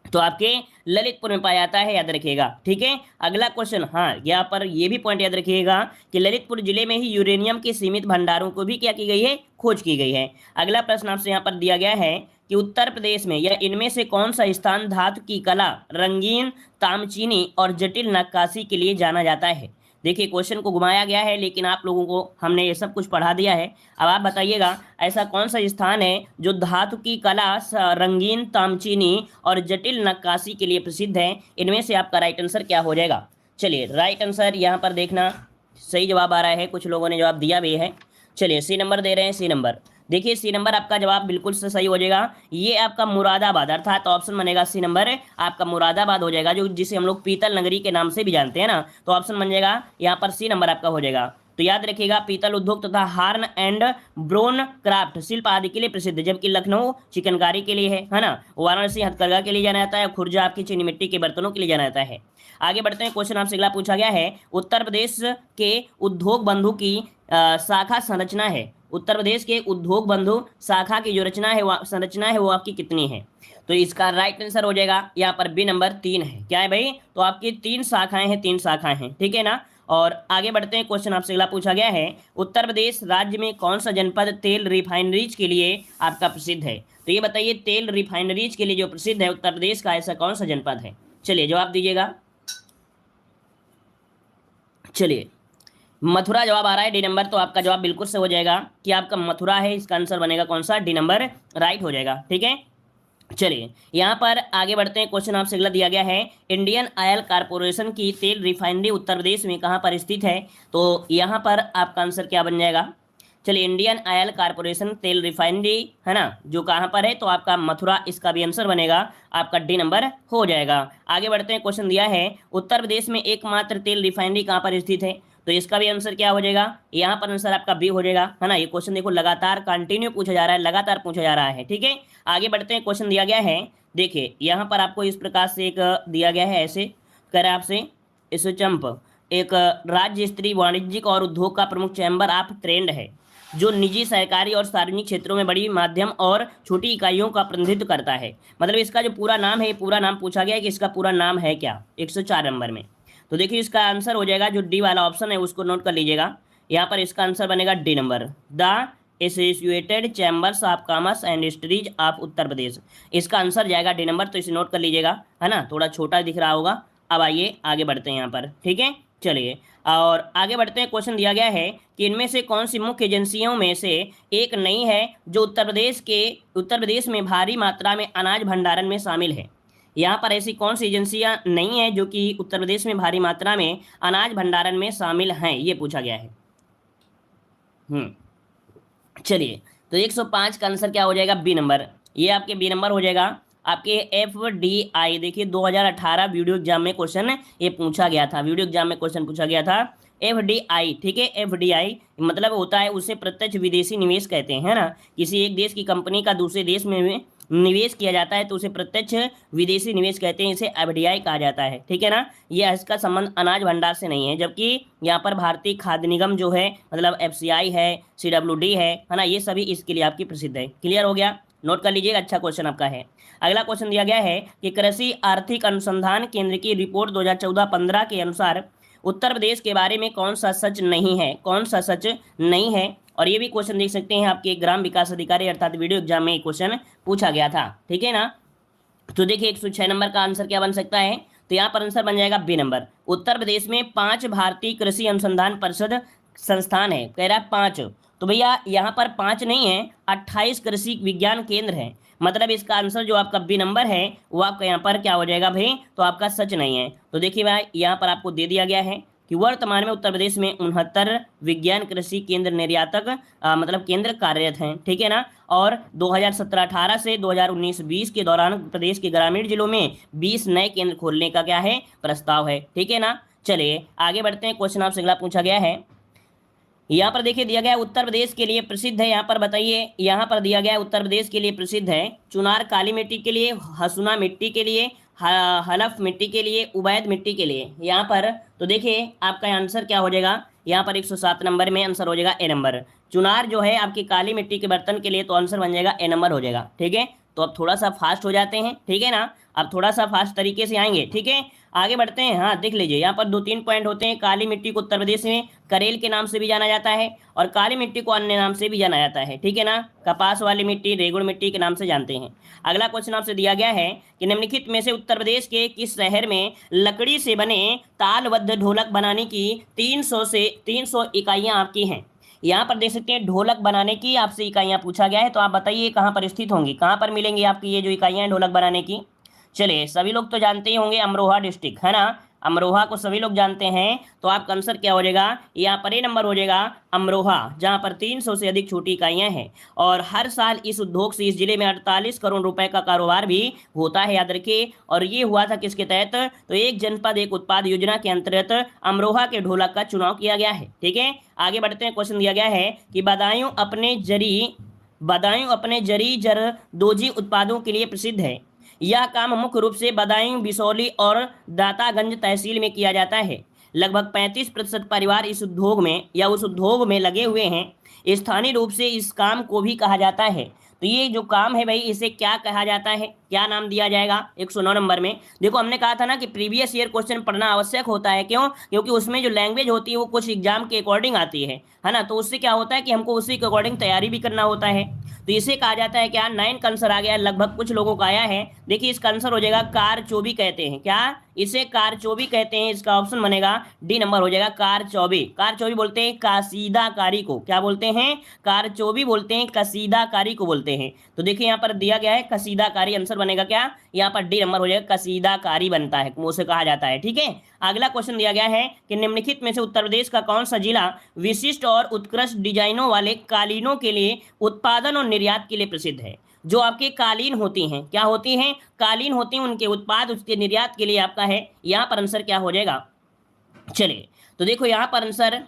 तो आपके ललितपुर में पाया जाता है, याद रखिएगा। ठीक है, अगला क्वेश्चन, हाँ यहाँ पर ये भी पॉइंट याद रखिएगा कि ललितपुर जिले में ही यूरेनियम के सीमित भंडारों को भी क्या की गई है? खोज की गई है। अगला प्रश्न आपसे यहाँ पर दिया गया है कि उत्तर प्रदेश में या इनमें से कौन सा स्थान धातु की कला, रंगीन तामचीनी और जटिल नक्काशी के लिए जाना जाता है? देखिए क्वेश्चन को घुमाया गया है, लेकिन आप लोगों को हमने ये सब कुछ पढ़ा दिया है। अब आप बताइएगा ऐसा कौन सा स्थान है जो धातु की कला, रंगीन तामचीनी और जटिल नक्काशी के लिए प्रसिद्ध है? इनमें से आपका राइट आंसर क्या हो जाएगा? चलिए राइट आंसर यहाँ पर देखना, सही जवाब आ रहा है, कुछ लोगों ने जवाब दिया भी है। चलिए सी नंबर दे रहे हैं, सी नंबर देखिए, सी नंबर आपका जवाब बिल्कुल से सही हो जाएगा। ये आपका मुरादाबाद, अर्थात तो ऑप्शन बनेगा सी नंबर आपका मुरादाबाद हो जाएगा, जो जिसे हम लोग पीतल नगरी के नाम से भी जानते हैं ना। तो ऑप्शन बन जाएगा यहाँ पर सी नंबर आपका हो जाएगा। तो याद रखिएगा पीतल उद्योग तथा हार्न एंड ब्रोन क्राफ्ट शिल्प आदि के लिए प्रसिद्ध, जबकि लखनऊ चिकनकारी के लिए है ना। वाराणसी हथकरघा के लिए जाना जाता है, खुर्जा आपकी चीनी मिट्टी के बर्तनों के लिए जाना जाता है। आगे बढ़ते हैं, क्वेश्चन आपसे अगला पूछा गया है, उत्तर प्रदेश के उद्योग बंधु की शाखा संरचना है। उत्तर प्रदेश के उद्योग बंधु शाखा की जो रचना है, संरचना है, वो आपकी कितनी है? तो इसका राइट आंसर हो जाएगा यहाँ पर बी नंबर 3 है। क्या है भाई? तो आपकी 3 शाखाएं हैं, 3 शाखाएं हैं, ठीक है ना। और आगे बढ़ते हैं, क्वेश्चन आपसे अगला पूछा गया है, उत्तर प्रदेश राज्य में कौन सा जनपद तेल रिफाइनरीज के लिए आपका प्रसिद्ध है? तो ये बताइए तेल रिफाइनरीज के लिए जो प्रसिद्ध है उत्तर प्रदेश का, ऐसा कौन सा जनपद है? चलिए जवाब दीजिएगा। चलिए मथुरा जवाब आ रहा है, डी नंबर। तो आपका जवाब बिल्कुल से हो जाएगा कि आपका मथुरा है, इसका आंसर बनेगा कौन सा? डी नंबर राइट हो जाएगा, ठीक है। चलिए यहाँ पर आगे बढ़ते हैं, क्वेश्चन आपसे अगला दिया गया है, इंडियन ऑयल कारपोरेशन की तेल रिफाइनरी उत्तर प्रदेश में कहाँ पर स्थित है? तो यहाँ पर आपका आंसर क्या बन जाएगा? चलिए इंडियन ऑयल कारपोरेशन तेल रिफाइनरी है ना, जो कहाँ पर है? तो आपका मथुरा, इसका भी आंसर बनेगा आपका डी नंबर हो जाएगा। आगे बढ़ते हैं, क्वेश्चन दिया है, उत्तर प्रदेश में एकमात्र तेल रिफाइनरी कहाँ पर स्थित है? तो इसका भी आंसर क्या हो जाएगा? यहाँ पर आंसर आपका बी हो जाएगा, है ना। ये क्वेश्चन देखो लगातार कंटिन्यू पूछा जा रहा है, लगातार पूछा जा रहा है, ठीक है। आगे बढ़ते हैं, क्वेश्चन दिया गया है, देखिए यहाँ पर आपको इस प्रकार से एक दिया गया है, ऐसे कह रहा है आपसे, एसोचैम्प एक राज्य स्तरीय वाणिज्यिक और उद्योग का प्रमुख चैम्बर ऑफ ट्रेड है, जो निजी, सरकारी और सार्वजनिक क्षेत्रों में बड़ी, माध्यम और छोटी इकाइयों का प्रतिनिधित्व करता है। मतलब इसका जो पूरा नाम है, पूरा नाम पूछा गया है कि इसका पूरा नाम है क्या, 104 नंबर में। तो देखिए इसका आंसर हो जाएगा, जो डी वाला ऑप्शन है उसको नोट कर लीजिएगा। यहाँ पर इसका आंसर बनेगा D number, the associated chambers of commerce and industries of Uttar Pradesh. इसका आंसर जाएगा डी नंबर, तो इसे नोट कर लीजिएगा, है ना। थोड़ा छोटा दिख रहा होगा। अब आइए आगे बढ़ते हैं यहाँ पर, ठीक है। चलिए और आगे बढ़ते हैं, क्वेश्चन दिया गया है कि इनमें से कौन सी मुख्य एजेंसियों में से एक नहीं है जो उत्तर प्रदेश में भारी मात्रा में अनाज भंडारण में शामिल है? यहाँ पर ऐसी कौन सी एजेंसियां नहीं है जो कि उत्तर प्रदेश में भारी मात्रा में अनाज भंडारण में शामिल हैं, ये पूछा गया है। चलिए तो 105 का आंसर क्या हो जाएगा? B number. ये आपके बी नंबर हो जाएगा। आपके FDI देखिए 2018 वीडियो एग्जाम में क्वेश्चन ये पूछा गया था, वीडियो एग्जाम में क्वेश्चन पूछा गया था। FDI, ठीक है। FDI मतलब होता है, उसे प्रत्यक्ष विदेशी निवेश कहते हैं, है ना। किसी एक देश की कंपनी का दूसरे देश में निवेश किया जाता है तो उसे प्रत्यक्ष विदेशी निवेश कहते हैं, इसे FDI कहा जाता है, ठीक है ना। ये इसका संबंध अनाज भंडार से नहीं है, जबकि यहाँ पर भारतीय खाद्य निगम जो है, मतलब FCI है, CWD है ना, ये सभी इसके लिए आपकी प्रसिद्ध है। क्लियर हो गया, नोट कर लीजिएगा, अच्छा क्वेश्चन आपका है। अगला क्वेश्चन दिया गया है कि कृषि आर्थिक अनुसंधान केंद्र की रिपोर्ट 2014-15 के अनुसार उत्तर प्रदेश के बारे में कौन सा सच नहीं है? कौन सा सच नहीं है? और ये भी क्वेश्चन देख सकते हैं आपके ग्राम विकास अधिकारी अर्थात वीडियो एग्जाम में क्वेश्चन पूछा गया था, ठीक है ना। तो देखिए 106 नंबर का आंसर क्या बन सकता है? तो यहाँ पर आंसर बन जाएगा बी नंबर। उत्तर प्रदेश में 5 भारतीय कृषि अनुसंधान परिषद संस्थान है, कह रहा है 5। तो भैया यहाँ पर 5 नहीं है, 28 कृषि विज्ञान केंद्र है। मतलब इसका आंसर जो आपका बी नंबर है वो आपका यहाँ पर क्या हो जाएगा भाई? तो आपका सच नहीं है। तो देखिए भाई यहाँ पर आपको दे दिया गया है, कि वर्तमान में उत्तर प्रदेश में 69 विज्ञान कृषि केंद्र निर्यातक मतलब केंद्र कार्यरत हैं, ठीक है ना। और 2017-18 से 2019-20 के दौरान प्रदेश के ग्रामीण जिलों में 20 नए केंद्र खोलने का क्या है, प्रस्ताव है, ठीक है ना। चलिए आगे बढ़ते हैं। क्वेश्चन आपसे अगला पूछा गया है, यहाँ पर देखिए दिया गया है उत्तर प्रदेश के लिए प्रसिद्ध है, यहाँ पर बताइए, यहाँ पर दिया गया है उत्तर प्रदेश के लिए प्रसिद्ध है चुनार काली मिट्टी के लिए, हसुना मिट्टी के लिए, हलफ मिट्टी के लिए, उबैद मिट्टी के लिए। यहाँ पर तो देखिए आपका आंसर क्या हो जाएगा, यहाँ पर 107 नंबर में आंसर हो जाएगा ए नंबर। चुनार जो है आपकी काली मिट्टी के बर्तन के लिए तो आंसर बन जाएगा ए नंबर हो जाएगा, ठीक है। तो अब थोड़ा सा फास्ट हो जाते हैं, ठीक है ना, अब थोड़ा सा फास्ट तरीके से आएंगे, ठीक है। आगे बढ़ते हैं। हाँ देख लीजिए यहाँ पर 2-3 पॉइंट होते हैं। काली मिट्टी को उत्तर प्रदेश में करेल के नाम से भी जाना जाता है और काली मिट्टी को अन्य नाम से भी जाना जाता है, ठीक है ना। कपास वाली मिट्टी, रेगुड़ मिट्टी के नाम से जानते हैं। अगला क्वेश्चन आपसे दिया गया है कि निम्नलिखित में से उत्तर प्रदेश के किस शहर में लकड़ी से बने तालबद्ध ढोलक बनाने की 300 इकाइयाँ आपकी हैं। यहाँ पर देख सकते हैं ढोलक बनाने की आपसे इकाइयाँ पूछा गया है, तो आप बताइए कहाँ पर स्थित होंगी, कहाँ पर मिलेंगी आपकी ये जो इकाइयाँ हैं ढोलक बनाने की। चलिए सभी लोग तो जानते ही होंगे अमरोहा डिस्ट्रिक्ट, है ना, अमरोहा को सभी लोग जानते हैं। तो आपका आंसर क्या हो जाएगा, यहाँ पर ए नंबर हो जाएगा अमरोहा, जहाँ पर 300 से अधिक छोटी इकाइयाँ हैं। और हर साल इस उद्योग से इस जिले में 48 करोड़ रुपए का कारोबार भी होता है, याद रखिए। और ये हुआ था किसके तहत, तो एक जनपद एक उत्पाद योजना के अंतर्गत अमरोहा के ढोलक का चुनाव किया गया है, ठीक है। आगे बढ़ते हैं। क्वेश्चन दिया गया है कि बदायूं अपने जरी जरदोजी उत्पादों के लिए प्रसिद्ध है। यह काम मुख्य रूप से बदायूं, बिसौली और दातागंज तहसील में किया जाता है। लगभग 35% परिवार इस उद्योग में या उस उद्योग में लगे हुए हैं। स्थानीय रूप से इस काम को भी कहा जाता है, तो ये जो काम है भाई इसे क्या कहा जाता है, क्या नाम दिया जाएगा। 109 नंबर में देखो हमने कहा था ना कि प्रीवियस ईयर क्वेश्चन पढ़ना आवश्यक होता है, क्यों, क्योंकि उसमें जो लैंग्वेज होती है वो कुछ एग्जाम के अकॉर्डिंग आती है ना। तो उससे क्या होता है कि हमको उसी के अकॉर्डिंग तैयारी भी करना होता है। तो इसे कहा जाता है क्या, 9 का आंसर आ गया, लगभग कुछ लोगों का आया है। देखिए इसका आंसर हो जाएगा कारचौबी कहते हैं, क्या इसे कारचौबी कहते हैं। इसका ऑप्शन बनेगा डी नंबर हो जाएगा कारचौबी। कारचौबी बोलते हैं कसीदाकारी को, क्या बोलते हैं, कारचौबी बोलते हैं कसीदाकारी को बोलते हैं। तो देखिए यहाँ पर दिया गया है कसीदाकारी, आंसर बनेगा क्या, यहाँ पर डी नंबर हो जाएगा कसीदाकारी बनता है, उसे कहा जाता है, ठीक है। अगला क्वेश्चन दिया गया है कि निम्नलिखित में से उत्तर प्रदेश का कौन सा जिला विशिष्ट और उत्कृष्ट डिजाइनों वाले कालीनों के लिए उत्पादन और निर्यात के लिए प्रसिद्ध है। जो आपके कालीन होती हैं, क्या होती हैं, कालीन होती हैं, उनके उत्पाद उसके निर्यात के लिए आपका है। यहाँ पर आंसर क्या हो जाएगा, चलिए तो देखो यहाँ पर आंसर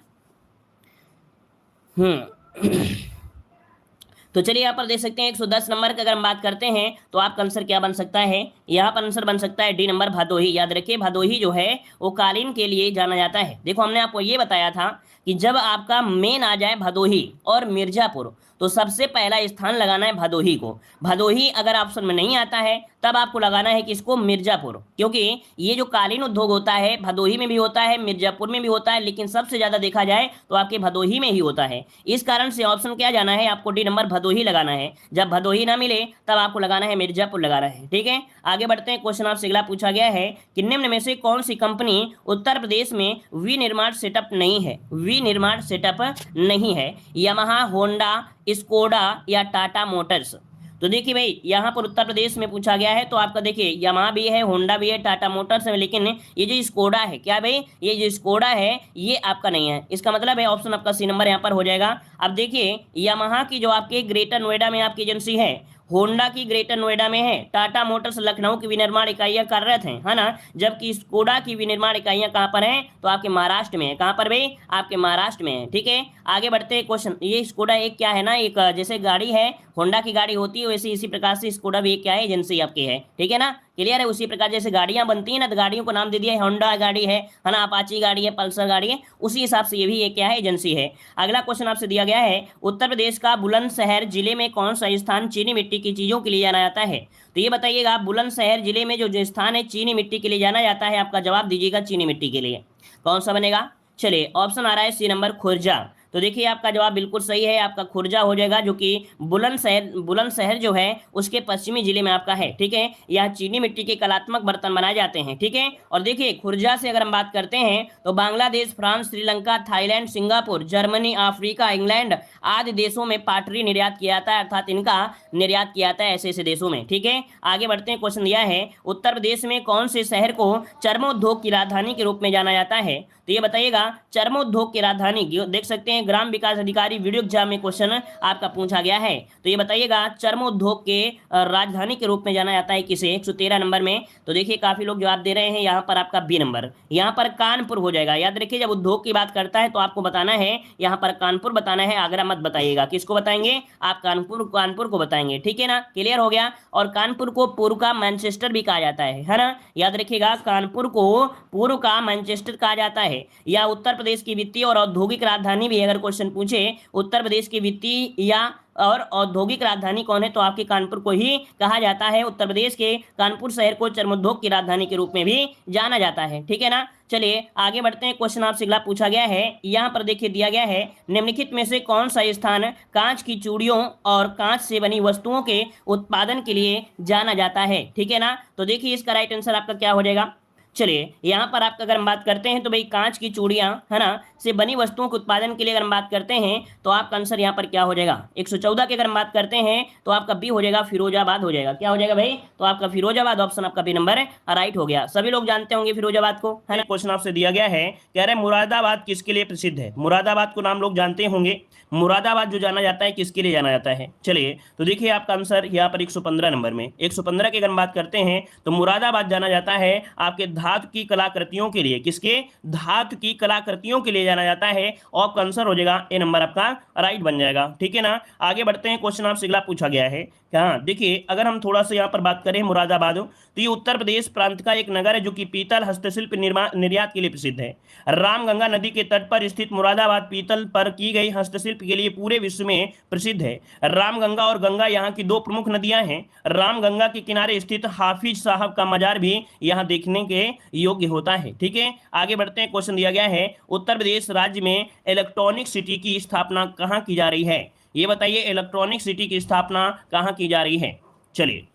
तो चलिए यहाँ पर देख सकते हैं 110 नंबर का अगर हम बात करते हैं तो आपका आंसर क्या बन सकता है, यहाँ पर आंसर बन सकता है डी नंबर भदोही। याद रखिए भदोही जो है वो कालीन के लिए जाना जाता है। देखो हमने आपको ये बताया था कि जब आपका मेन आ जाए भदोही और मिर्जापुर तो सबसे पहला स्थान लगाना है भदोही को। भदोही अगर ऑप्शन में नहीं आता है तब आपको लगाना है किसको, मिर्जापुर, क्योंकि ये जो कालीन उद्योग होता है भदोही में भी होता है, मिर्जापुर में भी होता है, लेकिन सबसे ज्यादा देखा जाए तो आपके भदोही में ही होता है। इस कारण से ऑप्शन क्या जाना है, आपको डी नंबर भदोही लगाना है। जब भदोही ना मिले तब आपको लगाना है मिर्जापुर लगाना है, ठीक है। आगे बढ़ते हैं। क्वेश्चन आपसे अगला पूछा गया है कि निम्न में से कौन सी कंपनी उत्तर प्रदेश में विनिर्माण सेटअप नहीं है, विनिर्माण सेटअप नहीं है, यामाहा, होंडा, स्कोडा या टाटा मोटर्स। तो देखिए भाई यहाँ पर उत्तर प्रदेश में पूछा गया है तो आपका देखिए यामाहा भी है, होंडा भी है, टाटा मोटर्स है, लेकिन ये जो स्कोडा है, क्या भाई ये जो स्कोडा है ये आपका नहीं है। इसका मतलब है ऑप्शन आपका सी नंबर यहाँ पर हो जाएगा। अब देखिए यामाहा की जो आपके ग्रेटर नोएडा में आपकी एजेंसी है, होंडा की ग्रेटर नोएडा में है, टाटा मोटर्स लखनऊ की विनिर्माण इकाइयां कार्यरत हैं, है ना। जबकि स्कोडा की विनिर्माण इकाइयां कहां पर हैं, तो आपके महाराष्ट्र में है। कहां पर भाई, आपके महाराष्ट्र में है, ठीक है। आगे बढ़ते हैं। क्वेश्चन ये स्कोडा एक क्या है ना, एक जैसे गाड़ी है, होंडा की गाड़ी होती है वैसे इसी प्रकार से स्कोडा भी एक क्या है, एजेंसी आपकी है, ठीक है ना, क्लियर है। उसी प्रकार जैसे गाड़ियां बनती है ना तो गाड़ियों को नाम दे दिया है, होंडा गाड़ी है ना, अपाची गाड़ी है, पल्सर गाड़ी है, उसी हिसाब से ये भी एक क्या है, एजेंसी है। अगला क्वेश्चन आपसे दिया गया है उत्तर प्रदेश का बुलंदशहर जिले में कौन सा स्थान चीनी मिट्टी की चीजों के लिए जाना जाता है। तो ये बताइएगा बुलंदशहर जिले में जो स्थान है चीनी मिट्टी के लिए जाना जाता है, आपका जवाब दीजिएगा चीनी मिट्टी के लिए कौन सा बनेगा। चलिए ऑप्शन आ रहा है सी नंबर खुर्जा। तो तो देखिए आपका जवाब बिल्कुल सही है, आपका खुर्जा हो जाएगा, जो कि बुलंदशहर जो है उसके पश्चिमी जिले में आपका है। ठीक है, यह चीनी मिट्टी के कलात्मक बर्तन बनाए जाते हैं। ठीक है, और देखिए खुर्जा से अगर हम बात करते हैं तो Bangladesh, France, Sri Lanka, Thailand, Singapore, Germany, Africa, England आदि देशों में पाटरी निर्यात किया जाता है, अर्थात इनका निर्यात किया जाता है ऐसे ऐसे देशों में। ठीक है, आगे बढ़ते हैं। क्वेश्चन दिया है उत्तर प्रदेश में कौन से शहर को चर्मोद्योग की राजधानी के रूप में जाना जाता है? तो ये बताइएगा चर्मोद्योग की राजधानी, देख सकते हैं ग्राम विकास अधिकारी वीडियो एग्जाम में क्वेश्चन आपका पूछा गया है। तो ये बताइएगा चर्मोद्योग के राजधानी के रूप में जाना जाता है किसे? 113 नंबर में। तो देखिए काफी लोग जवाब दे रहे हैं, यहाँ पर आपका बी नंबर, यहाँ पर कानपुर हो जाएगा। याद रखिए जब उद्योग की बात करता है तो आपको बताना है यहाँ पर कानपुर बताना है, आगरा मत बताइएगा। किसको बताएंगे आप? कानपुर को बताएंगे। ठीक है ना, क्लियर हो गया। और कानपुर को पूर्व का मैनचेस्टर भी कहा जाता है ना, याद रखिएगा कानपुर को पूर्व का मैनचेस्टर कहा जाता है। या उत्तर प्रदेश की वित्तीय और औद्योगिक राजधानी भी अगर क्वेश्चन पूछे उत्तर प्रदेश की वित्तीय या और औद्योगिक राजधानी कौन है, तो आपके कानपुर को ही कहा जाता है। उत्तर प्रदेश के कानपुर शहर को चर्मोद्योग की राजधानी के रूप में भी जाना जाता है। ठीक है ना, चलिए आगे बढ़ते हैं। क्वेश्चन आपसे अगला पूछा गया है, यहाँ पर देखिए दिया गया है निम्नलिखित में से कौन सा स्थान कांच की चूड़ियों और कांच से बनी वस्तुओं के उत्पादन के लिए जाना जाता है? ठीक है ना, तो देखिए इसका राइट आंसर आपका क्या हो जाएगा। चलिए यहाँ पर आपका अगर हम बात करते हैं तो भाई कांच की चूड़ियां है ना से बनी वस्तुओं के उत्पादन के लिए अगर हम बात करते हैं तो आपका आंसर यहाँ पर क्या हो जाएगा? 114 की अगर हम बात करते हैं तो आपका बी हो जाएगा, फिरोजाबाद हो जाएगा। क्या हो जाएगा भाई? तो आपका फिरोजाबाद ऑप्शन आपका बी नंबर राइट हो गया। सभी लोग जानते होंगे फिरोजाबाद को, है ना। क्वेश्चन आपसे दिया गया है, कह रहे मुरादाबाद किसके लिए प्रसिद्ध है? मुरादाबाद को नाम लोग जानते होंगे, मुरादाबाद जो जाना जाता है किसके लिए जाना जाता है? चलिए तो देखिए आपका आंसर यहाँ पर 115 नंबर में, 115 की अगर हम बात करते हैं तो मुरादाबाद जाना जाता है आपके धातु की कलाकृतियों के लिए। किसके? धातु की कलाकृतियों के लिए जाना जाता है। और आंसर हो जाएगा ए नंबर आपका राइट बन जाएगा। ठीक है ना, आगे बढ़ते हैं। क्वेश्चन आपसे अगला पूछा गया है, हाँ देखिए अगर हम थोड़ा सा यहाँ पर बात करें मुरादाबाद, तो ये उत्तर प्रदेश प्रांत का एक नगर है जो कि पीतल हस्तशिल्प निर्यात के लिए प्रसिद्ध है। रामगंगा नदी के तट पर स्थित मुरादाबाद पीतल पर की गई हस्तशिल्प के लिए पूरे विश्व में प्रसिद्ध है। रामगंगा और गंगा यहाँ की दो प्रमुख नदियां हैं। रामगंगा के किनारे स्थित हाफिज साहब का मजार भी यहाँ देखने के योग्य होता है। ठीक है, आगे बढ़ते हैं। क्वेश्चन दिया गया है उत्तर प्रदेश राज्य में इलेक्ट्रॉनिक सिटी की स्थापना कहाँ की जा रही है? ये बताइए इलेक्ट्रॉनिक सिटी की स्थापना कहाँ की जा रही है? चलिए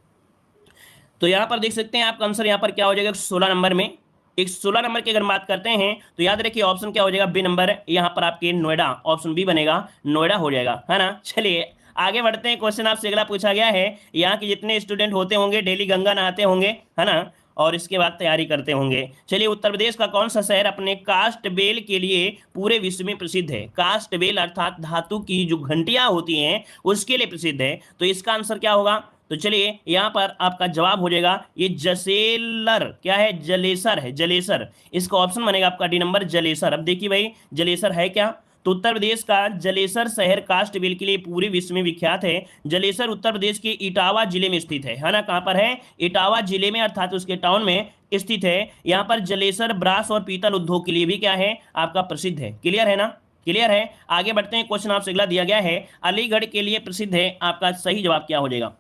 तो यहां पर देख सकते हैं आपका आंसर यहां पर क्या हो जाएगा 16 नंबर में। 16 नंबर की अगर बात करते हैं तो याद रखिए ऑप्शन क्या हो जाएगा? बी नंबर, यहां पर आपके नोएडा, ऑप्शन बी बनेगा, नोएडा हो जाएगा, है ना। चलिए आगे बढ़ते हैं। क्वेश्चन आपसे अगला पूछा गया है, यहाँ के जितने स्टूडेंट होते होंगे डेली गंगा नहाते होंगे, है ना, और इसके बाद तैयारी करते होंगे। चलिए उत्तर प्रदेश का कौन सा शहर अपने कास्ट बेल के लिए पूरे विश्व में प्रसिद्ध है? कास्ट बेल अर्थात धातु की जो घंटियां होती हैं उसके लिए प्रसिद्ध है। तो इसका आंसर क्या होगा? तो चलिए यहाँ पर आपका जवाब हो जाएगा ये जसेलर, क्या है? जलेसर है, जलेसर। इसका ऑप्शन बनेगा आपका डी नंबर, जलेसर। अब देखिए भाई जलेसर है क्या? तो उत्तर प्रदेश का जलेसर शहर कास्ट बेल के लिए पूरे विश्व में विख्यात है। जलेसर उत्तर प्रदेश के इटावा जिले में स्थित है ना। कहाँ पर है? इटावा जिले में, अर्थात उसके टाउन में स्थित है। यहाँ पर जलेसर ब्रास और पीतल उद्योग के लिए भी क्या है आपका प्रसिद्ध है। क्लियर है ना, क्लियर है। आगे बढ़ते हैं। क्वेश्चन आपसे अगला दिया गया है, अलीगढ़ के लिए प्रसिद्ध है, आपका सही जवाब क्या हो जाएगा?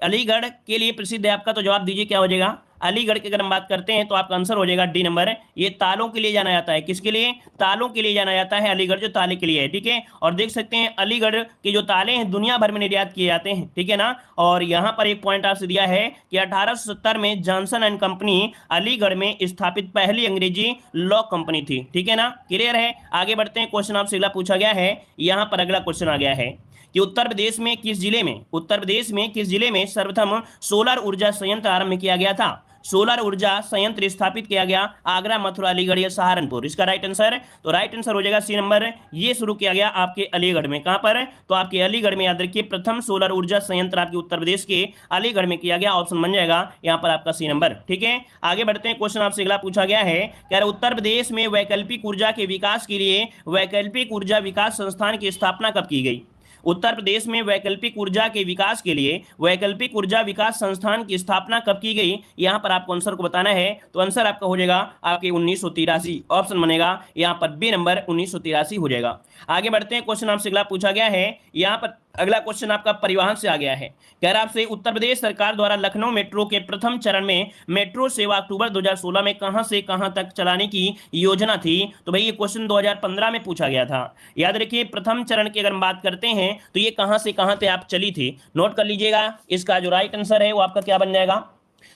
अलीगढ़ के लिए प्रसिद्ध है आपका, तो जवाब दीजिए क्या हो जाएगा? अलीगढ़ की अगर हम बात करते हैं तो आपका आंसर हो जाएगा डी नंबर। ये तालों के लिए जाना जाता है। किसके लिए? तालों के लिए जाना जाता है। अलीगढ़ जो ताले के लिए है। ठीक है, और देख सकते हैं अलीगढ़ के जो ताले हैं दुनिया भर में निर्यात किए जाते हैं। ठीक है ना, और यहाँ पर एक पॉइंट आपसे दिया है कि 1870 में जॉनसन एंड कंपनी अलीगढ़ में स्थापित पहली अंग्रेजी लॉ कंपनी थी। ठीक है ना, क्लियर है। आगे बढ़ते हैं। क्वेश्चन आपसे अगला पूछा गया है, यहाँ पर अगला क्वेश्चन आ गया है कि उत्तर प्रदेश में किस जिले में सर्वप्रथम सोलर ऊर्जा संयंत्र आरंभ किया गया था? सोलर ऊर्जा संयंत्र स्थापित किया गया आगरा, मथुरा, अलीगढ़ या सहारनपुर। इसका राइट आंसर, तो राइट आंसर हो जाएगा सी नंबर। ये शुरू किया गया आपके अलीगढ़ में। कहां पर? तो आपके अलीगढ़ में। याद रखिए प्रथम सोलर ऊर्जा संयंत्र आपके उत्तर प्रदेश के अलीगढ़ में किया गया। ऑप्शन बन जाएगा यहाँ पर आपका सी नंबर। ठीक है, आगे बढ़ते हैं। क्वेश्चन आपसे अगला पूछा गया है, कह रहे उत्तर प्रदेश में वैकल्पिक ऊर्जा के विकास के लिए वैकल्पिक ऊर्जा विकास संस्थान की स्थापना कब की गई? उत्तर प्रदेश में वैकल्पिक ऊर्जा के विकास के लिए वैकल्पिक ऊर्जा विकास संस्थान की स्थापना कब की गई? यहां पर आपको आंसर को बताना है। तो आंसर आपका हो जाएगा आपके 1983, ऑप्शन बनेगा यहां पर बी नंबर 1983 हो जाएगा। आगे बढ़ते हैं। क्वेश्चन आपसे अगला पूछा गया है, यहां पर अगला क्वेश्चन आपका परिवहन से आ गया है। कह रहा आपसे उत्तर प्रदेश सरकार द्वारा लखनऊ मेट्रो के प्रथम चरण में मेट्रो सेवा अक्टूबर 2016 में कहां से कहां तक चलाने की योजना थी? तो भाई ये क्वेश्चन 2015 में पूछा गया था। याद रखिए प्रथम चरण की अगर हम बात करते हैं तो ये कहां से कहां तक आप चली थी, नोट कर लीजिएगा। इसका जो राइट आंसर है वो आपका क्या बन जाएगा?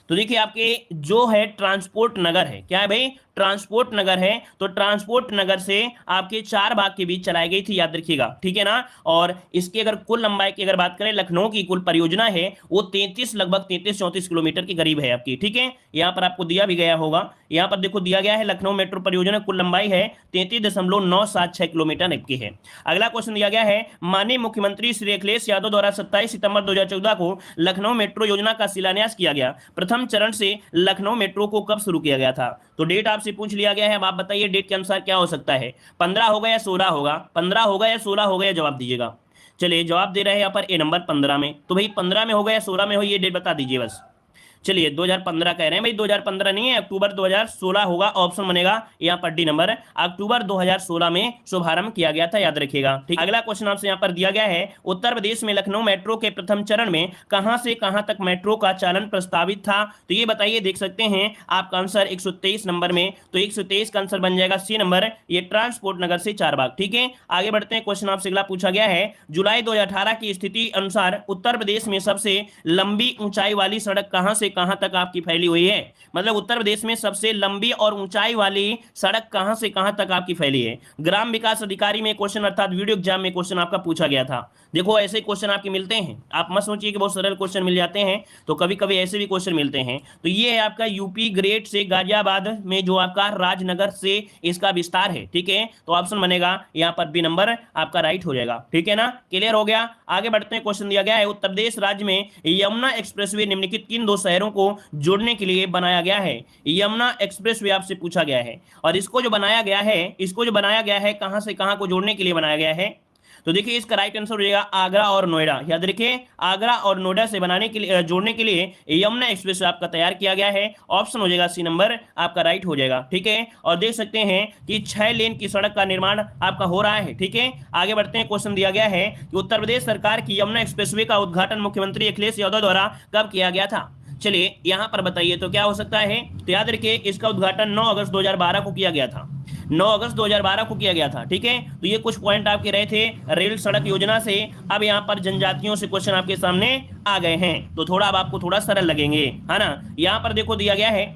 तो देखिए आपके जो है ट्रांसपोर्ट नगर है, क्या है भाई? ट्रांसपोर्ट नगर है। तो ट्रांसपोर्ट नगर से आपके 4 भाग के बीच चलाई गई थी, याद रखिएगा, ठीक है ना। और इसकी अगर कुल लंबाई की अगर बात करें, लखनऊ की कुल परियोजना है वो 33 लगभग 33-34 किलोमीटर के करीब है आपकी, ठीक है। यहाँ पर आपको दिया भी गया होगा, यहाँ पर देखो दिया गया है लखनऊ मेट्रो परियोजना कुल लंबाई है 33.976 किलोमीटर की है। अगला क्वेश्चन दिया गया है, माननीय मुख्यमंत्री श्री अखिलेश यादव द्वारा 27 सितंबर 2014 को लखनऊ मेट्रो योजना का शिलान्यास किया गया। प्रथम चरण से लखनऊ मेट्रो को कब शुरू किया गया था? तो डेट आपसे पूछ लिया गया है। अब आप बताइए डेट के अनुसार क्या हो सकता है, 15 होगा या 16 होगा? 15 होगा या 16 होगा, या जवाब दीजिएगा। चलिए जवाब दे रहे हैं यहाँ पर ए नंबर 15 में। तो भाई 15 में होगा या 16 में हो, ये डेट बता दीजिए बस। चलिए 2015 कह रहे हैं भाई, 2015 नहीं है, अक्टूबर 2016 होगा। ऑप्शन बनेगा यहाँ पर डी नंबर, अक्टूबर 2016 में शुभारंभ किया गया था, याद रखिएगा, ठीक। अगला क्वेश्चन आपसे यहाँ पर दिया गया है, उत्तर प्रदेश में लखनऊ मेट्रो के प्रथम चरण में कहां से कहां तक मेट्रो का चालन प्रस्तावित था? तो ये बताइए, देख सकते हैं आपका आंसर 123 नंबर में, तो 123 का आंसर बन जाएगा सी नंबर, ये ट्रांसपोर्ट नगर से 4 भाग, ठीक है। आगे बढ़ते हैं, क्वेश्चन आपसे अगला पूछा गया है, जुलाई 2018 की स्थिति अनुसार उत्तर प्रदेश में सबसे लंबी ऊंचाई वाली सड़क कहां से कहां तक आपकी फैली हुई है? मतलब उत्तर प्रदेश में सबसे लंबी और ऊंचाई वाली सड़क कहां से कहां तक आपकी फैली है? ग्राम विकास अधिकारी में क्वेश्चन अर्थात वीडियो एग्जाम में क्वेश्चन आपका पूछा गया था। देखो ऐसे क्वेश्चन आपके मिलते हैं, आप मत सोचिए कि बहुत सरल क्वेश्चन मिल जाते हैं, तो कभी कभी ऐसे भी क्वेश्चन मिलते हैं। तो ये है आपका यूपी ग्रेड से गाजियाबाद में जो आपका राजनगर से इसका विस्तार है, ठीक है। तो ऑप्शन बनेगा यहाँ पर बी नंबर आपका राइट हो जाएगा, ठीक है ना। क्लियर हो गया। आगे बढ़ते हैं, क्वेश्चन दिया गया है, उत्तर प्रदेश राज्य में यमुना एक्सप्रेसवे निम्नलिखित किन 2 शहरों को जोड़ने के लिए बनाया गया है? यमुना एक्सप्रेसवे आपसे पूछा गया है, और इसको जो बनाया गया है कहां से कहां को जोड़ने के लिए बनाया गया है? तो देखिए इसका राइट आंसर हो जाएगा आगरा और नोएडा। याद रखिए आगरा और नोएडा से बनाने के लिए जोड़ने के लिए यमुना एक्सप्रेस आपका तैयार किया गया है। ऑप्शन हो जाएगा सी नंबर आपका राइट हो जाएगा, ठीक है। और देख सकते हैं कि 6 लेन की सड़क का निर्माण आपका हो रहा है, ठीक है। आगे बढ़ते हैं, क्वेश्चन दिया गया है कि उत्तर प्रदेश सरकार की यमुना एक्सप्रेसवे का उद्घाटन मुख्यमंत्री अखिलेश यादव द्वारा कब किया गया था? चलिए यहां पर बताइए तो क्या हो सकता है? तो याद रखिए इसका उद्घाटन 9 अगस्त 2012 को किया गया था, 9 अगस्त 2012 को किया गया था, ठीक है। तो ये कुछ पॉइंट आपके रहे थे रेल सड़क योजना से। अब यहाँ पर जनजातियों से क्वेश्चन आपके सामने आ गए हैं, तो थोड़ा अब आपको थोड़ा सरल लगेंगे, है ना। यहाँ पर देखो दिया गया है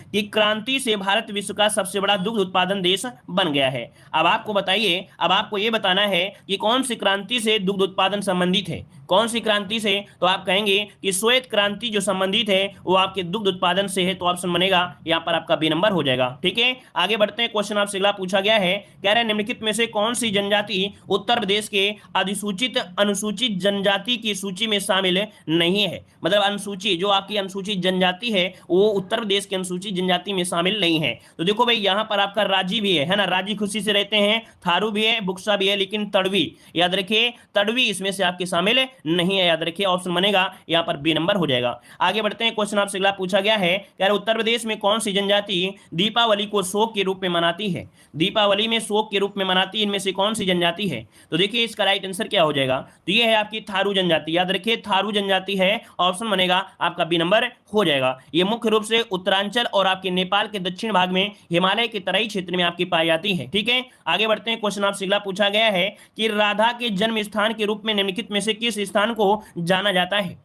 कि क्रांति से भारत विश्व का सबसे बड़ा दुग्ध उत्पादन देश बन गया है। अब आपको बताइए, अब आपको ये बताना है कि कौन सी क्रांति से दुग्ध उत्पादन संबंधित है, कौन सी क्रांति से? तो आप कहेंगे कि श्वेत क्रांति जो संबंधित है वो आपके दुग्ध उत्पादन से है, तो ऑप्शन बनेगा यहाँ पर आपका बी नंबर हो जाएगा, ठीक है। आगे बढ़ते हैं, क्वेश्चन आपसे अगला पूछा गया है, कह रहे हैं निम्नलिखित में से कौन सी जनजाति उत्तर प्रदेश के अनुसूचित जनजाति की सूची में शामिल नहीं है? मतलब अनुसूचित जो आपकी अनुसूचित जनजाति है वो उत्तर प्रदेश की अनुसूचित जनजाति में शामिल नहीं है। तो देखो भाई यहाँ पर आपका राजी भी है ना, राजी खुशी से रहते हैं, थारू भी है, बुक्सा भी है, लेकिन तड़वी, याद रखिए तड़वी इसमें से आपके शामिल नहीं है, याद रखिए। ऑप्शन बनेगा यहाँ पर बी नंबर हो जाएगा। आगे बढ़ते हैं, क्वेश्चन आपसे अगला पूछा गया है, यार उत्तर प्रदेश में कौन सी जनजाति दीपावली को शोक के रूप में मनाती है? दीपावली में शोक के रूप में मनाती है, इनमें से कौन सी जनजाति है? तो देखिए इसका राइट आंसर क्या हो जाएगा? तो ये है आपकी थारू जनजाति, याद रखिए थारू जनजाति है। ऑप्शन बनेगा आपका बी नंबर हो जाएगा। ये मुख्य रूप से उत्तरांचल और आपके नेपाल के दक्षिण भाग में हिमालय के तराई क्षेत्र में आपकी पाई जाती है, ठीक है। आगे बढ़ते हैं, क्वेश्चन आपसे अगला पूछा गया है कि राधा के जन्म स्थान के रूप में निम्नलिखित में से किस स्थान को जाना जाता है?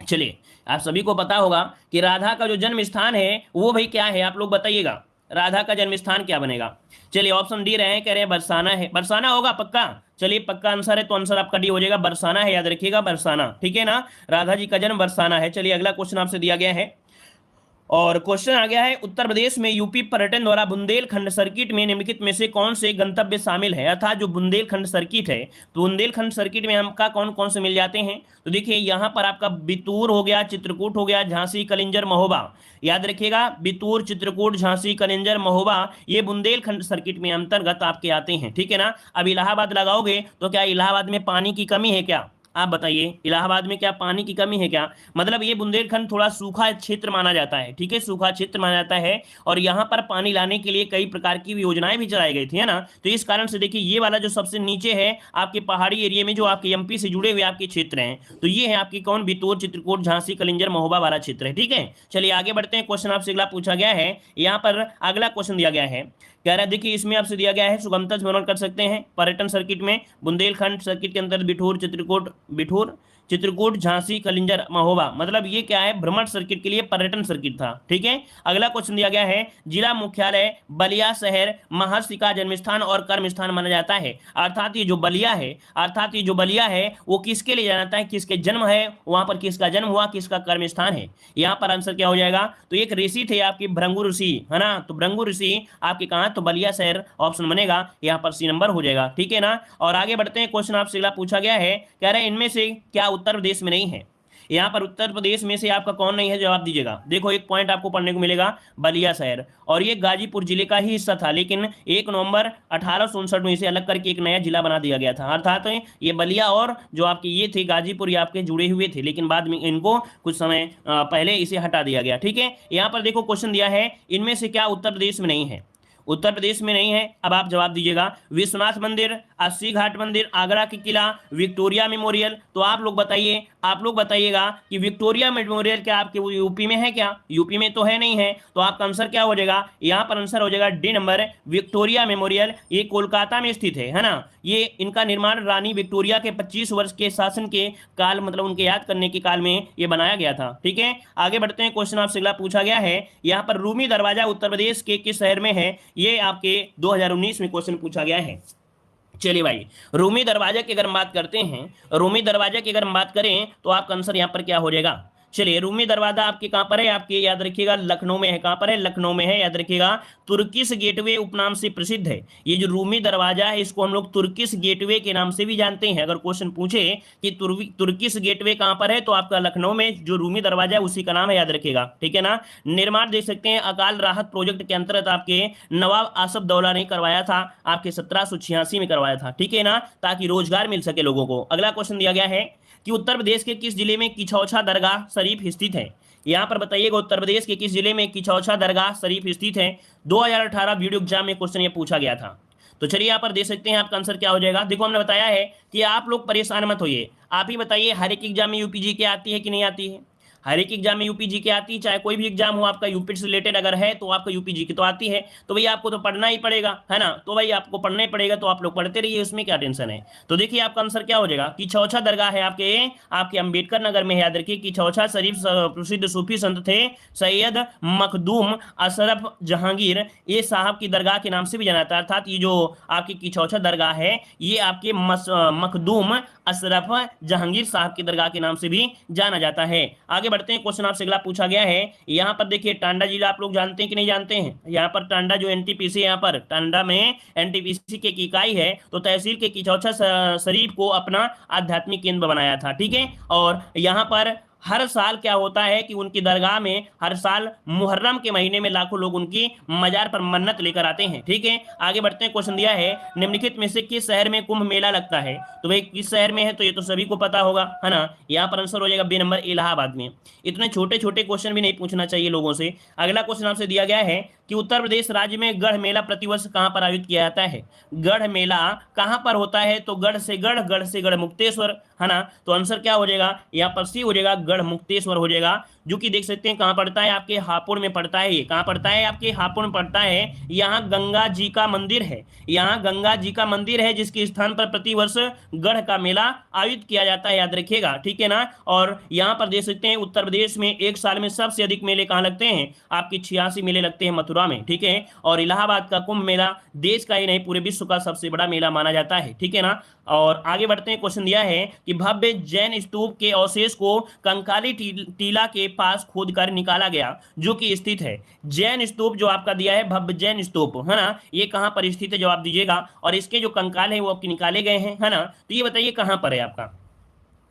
चलिए आप सभी को पता होगा कि राधा का जो जन्म स्थान है वो भाई क्या है, आप लोग बताइएगा राधा का जन्म स्थान क्या बनेगा? चलिए ऑप्शन डी रहे हैं, कह रहे हैं बरसाना है, बरसाना होगा पक्का। चलिए पक्का आंसर है, तो आंसर आपका डी हो जाएगा, बरसाना है, याद रखिएगा बरसाना, ठीक है ना। राधा जी का जन्म बरसाना है। चलिए अगला क्वेश्चन आपसे दिया गया है, और क्वेश्चन आ गया है, उत्तर प्रदेश में यूपी पर्यटन द्वारा बुंदेलखंड सर्किट में निम्नलिखित में से कौन से गंतव्य शामिल है? अर्थात जो बुंदेलखंड सर्किट है, तो बुंदेलखंड सर्किट में हमका कौन कौन से मिल जाते हैं? तो देखिए यहाँ पर आपका बितूर हो गया, चित्रकूट हो गया, झांसी, कलिंजर, महोबा, याद रखिएगा बितूर, चित्रकूट, झांसी, कलिंजर, महोबा, ये बुंदेलखंड सर्किट में अंतर्गत आपके आते हैं, ठीक है ना। अब इलाहाबाद लगाओगे तो क्या इलाहाबाद में पानी की कमी है क्या? आप बताइए, इलाहाबाद में क्या पानी की कमी है क्या? मतलब ये बुंदेलखंड थोड़ा सूखा क्षेत्र माना जाता है, ठीक है, सूखा क्षेत्र माना जाता है, और यहाँ पर पानी लाने के लिए कई प्रकार की योजनाएं भी चलाई गई थी, है ना। तो इस कारण से देखिए ये वाला जो सबसे नीचे है आपके पहाड़ी एरिया में, जो आपके एमपी से जुड़े हुए आपके क्षेत्र हैं, तो ये है आपकी कौन, बितौर, चित्रकूट, झांसी, कलिंजर, महोबा वाला क्षेत्र है, ठीक है। चलिए आगे बढ़ते हैं, क्वेश्चन आपसे अगला पूछा गया है, यहाँ पर अगला क्वेश्चन दिया गया है, कह रहा है देखिए इसमें आपसे दिया गया है सुगमता से भ्रमण कर सकते हैं पर्यटन सर्किट में, बुंदेलखंड सर्किट के अंतर्गत बिठूर चित्रकूट, झांसी, कलिंजर, महोबा, मतलब ये क्या है, भ्रमण सर्किट के लिए पर्यटन सर्किट था, ठीक है। अगला क्वेश्चन दिया गया है, जिला मुख्यालय बलिया शहर महर्षि का जन्म स्थान और कर्म स्थान माना जाता है, अर्थात ये जो बलिया है वो किसके लिए जाना जाता है, किसके जन्म है, वहां पर किसका जन्म हुआ, किसका कर्म स्थान है। यहाँ पर आंसर क्या हो जाएगा, तो एक ऋषि थे आपके भृंगु ऋषि, है ना, तो भृंगु ऋषि आपके कहा, तो बलिया शहर ऑप्शन बनेगा, यहाँ पर सी नंबर हो जाएगा, ठीक है ना। और आगे बढ़ते हैं, क्वेश्चन आपसे अगला पूछा गया है, कह रहे हैं इनमें से क्या उत्तर प्रदेश में नहीं है। यहाँ पर उत्तर प्रदेश में से आपका कौन नहीं है, जवाब दीजिएगा। देखो एक पॉइंट आपको पढ़ने को मिलेगा, बलिया शहर, और ये गाजीपुर जिले का ही हिस्सा था, लेकिन 1 नवंबर 1859 में इसे अलग करके एक नया जिला बना दिया गया था, अर्थात ये बलिया और जो आपके ये थे गाजीपुर, ये आपके जुड़े हुए थे, लेकिन बाद में इनको कुछ समय पहले इसे हटा दिया गया, ठीक है। यहाँ पर देखो क्वेश्चन दिया है, इनमें से क्या उत्तर प्रदेश में नहीं है, उत्तर प्रदेश में नहीं है। अब आप जवाब दीजिएगा, विश्वनाथ मंदिर, अस्सी घाट मंदिर, आगरा की किला, विक्टोरिया मेमोरियल। तो आप लोग बताइए, आप लोग बताइएगा कि विक्टोरिया मेमोरियल क्या आपके यूपी में है क्या? यूपी में तो है नहीं है, तो आपका आंसर क्या हो जाएगा, यहाँ पर आंसर हो जाएगा डी नंबर, विक्टोरिया मेमोरियल। ये कोलकाता में स्थित है ना। ये इनका निर्माण रानी विक्टोरिया के 25 वर्ष के शासन के काल, मतलब उनके याद करने के काल में ये बनाया गया था, ठीक है। आगे बढ़ते हैं, क्वेश्चन आपसे अगला पूछा गया है, यहाँ पर रूमी दरवाजा उत्तर प्रदेश के किस शहर में है? ये आपके 2019 में क्वेश्चन पूछा गया है। चलिए भाई, रूमी दरवाजा की अगर हम बात करते हैं, रूमी दरवाजा की अगर हम बात करें तो आपका आंसर यहाँ पर क्या हो जाएगा। चलिए, रूमी दरवाजा आपके कहां पर है, आपके याद रखिएगा लखनऊ में है। कहां पर है? लखनऊ में है, याद रखिएगा। तुर्किश गेटवे उपनाम से प्रसिद्ध है। ये जो रूमी दरवाजा है इसको हम लोग तुर्किश गेटवे के नाम से भी जानते हैं। अगर क्वेश्चन पूछे कि तुर्किश गेटवे कहां पर है, तो आपका लखनऊ में जो रूमी दरवाजा है उसी का नाम है, याद रखिएगा, ठीक है ना। निर्माण देख सकते हैं, अकाल राहत प्रोजेक्ट के अंतर्गत आपके नवाब आसफदौला ने करवाया था, आपके 1786 में करवाया था, ठीक है ना, ताकि रोजगार मिल सके लोगों को। अगला क्वेश्चन दिया गया है कि उत्तर प्रदेश के किस जिले में किछौछा दरगाह शरीफ स्थित है? यहां पर बताइएगा, उत्तर प्रदेश के किस जिले में किछौछा दरगाह शरीफ स्थित है? 2018 वीडियो एग्जाम में क्वेश्चन ये पूछा गया था। तो चलिए यहाँ पर देख सकते हैं आपका आंसर क्या हो जाएगा। देखो हमने बताया है कि आप लोग परेशान मत होइए, आप ही बताइए हर एक एग्जाम में यूपीजी के आती है कि नहीं आती है? हर एक एग्जाम में यूपीजी के आती है, चाहे कोई भी एग्जाम हो आपका यूपी से रिलेटेड अगर है तो आपका यूपीजी की तो आती है। तो भैया आपको तो पढ़ना ही पड़ेगा, है ना, तो भाई आपको पढ़ना ही पड़ेगा, तो आप लोग पढ़ते रहिए, उसमें क्या टेंशन है। तो देखिए आपका आंसर क्या हो जाएगा, किछौछा दरगाह है आपके अंबेडकर नगर में है, याद रखिए। किछौछा शरीफ प्रसिद्ध सूफी संत थे सैयद मखदूम अशरफ जहांगीर ये साहब की दरगाह के नाम से भी जाना जाता है। अर्थात ये जो आपकी किछौछा दरगाह है ये आपके मखदूम अशरफ जहांगीर साहब की दरगाह के नाम से भी जाना जाता है। आगे बढ़ते हैं, क्वेश्चन आपसे अगला पूछा गया है, यहाँ पर देखिए टांडा जिला आप लोग जानते हैं कि नहीं जानते हैं? यहाँ पर टांडा जो एनटीपीसी, यहाँ पर टांडा में एनटीपीसी की इकाई है, तो तहसील के किछौछा शरीफ को अपना आध्यात्मिक केंद्र बनाया था, ठीक है। और यहाँ पर हर साल क्या होता है कि उनकी दरगाह में हर साल मुहर्रम के महीने में लाखों लोग उनकी मजार पर मन्नत लेकर आते हैं, ठीक है। आगे बढ़ते हैं, क्वेश्चन दिया है निम्नलिखित में से किस शहर में कुंभ मेला लगता है? तो भाई किस शहर में है, तो ये तो सभी को पता होगा, है ना। यहाँ पर आंसर हो जाएगा बी नंबर, इलाहाबाद में। इतने छोटे छोटे क्वेश्चन भी नहीं पूछना चाहिए लोगों से। अगला क्वेश्चन आपसे दिया गया है कि उत्तर प्रदेश राज्य में गढ़ मेला प्रतिवर्ष कहां पर आयोजित किया जाता है? गढ़ मेला कहां पर होता है? तो गढ़ से गढ़ मुक्तेश्वर, है ना। तो आंसर क्या हो जाएगा, यहाँ पर सी हो जाएगा, गढ़ मुक्तेश्वर हो जाएगा, जो कि देख सकते हैं कहां पड़ता है, आपके हापुड़ में पड़ता है। ये कहां पड़ता है, आपके हापुड़ में पड़ता है। यहाँ गंगा जी का मंदिर है, यहाँ गंगा जी का मंदिर है, जिसके स्थान पर प्रतिवर्ष गढ़ का मेला आयोजित किया जाता है, याद रखिएगा, ठीक है ना। और यहाँ पर देख सकते हैं उत्तर प्रदेश में एक साल में सबसे अधिक मेले कहाँ लगते हैं? आपके 86 मेले लगते हैं मथुरा में, ठीक है। और इलाहाबाद का कुंभ मेला देश का ही नहीं पूरे विश्व का सबसे बड़ा मेला माना जाता है, ठीक है ना। और आगे बढ़ते हैं, क्वेश्चन दिया है कि भव्य जैन स्तूप के अवशेष को कंकाली टीला के पास खोदकर निकाला गया, जो कि स्थित है। जैन स्तूप जो आपका दिया है, भव्य जैन स्तूप, है ना, ये कहां पर स्थित है, जवाब दीजिएगा। और इसके जो कंकाल है वो आपके निकाले गए हैं, है ना, तो ये बताइए कहां पर है आपका।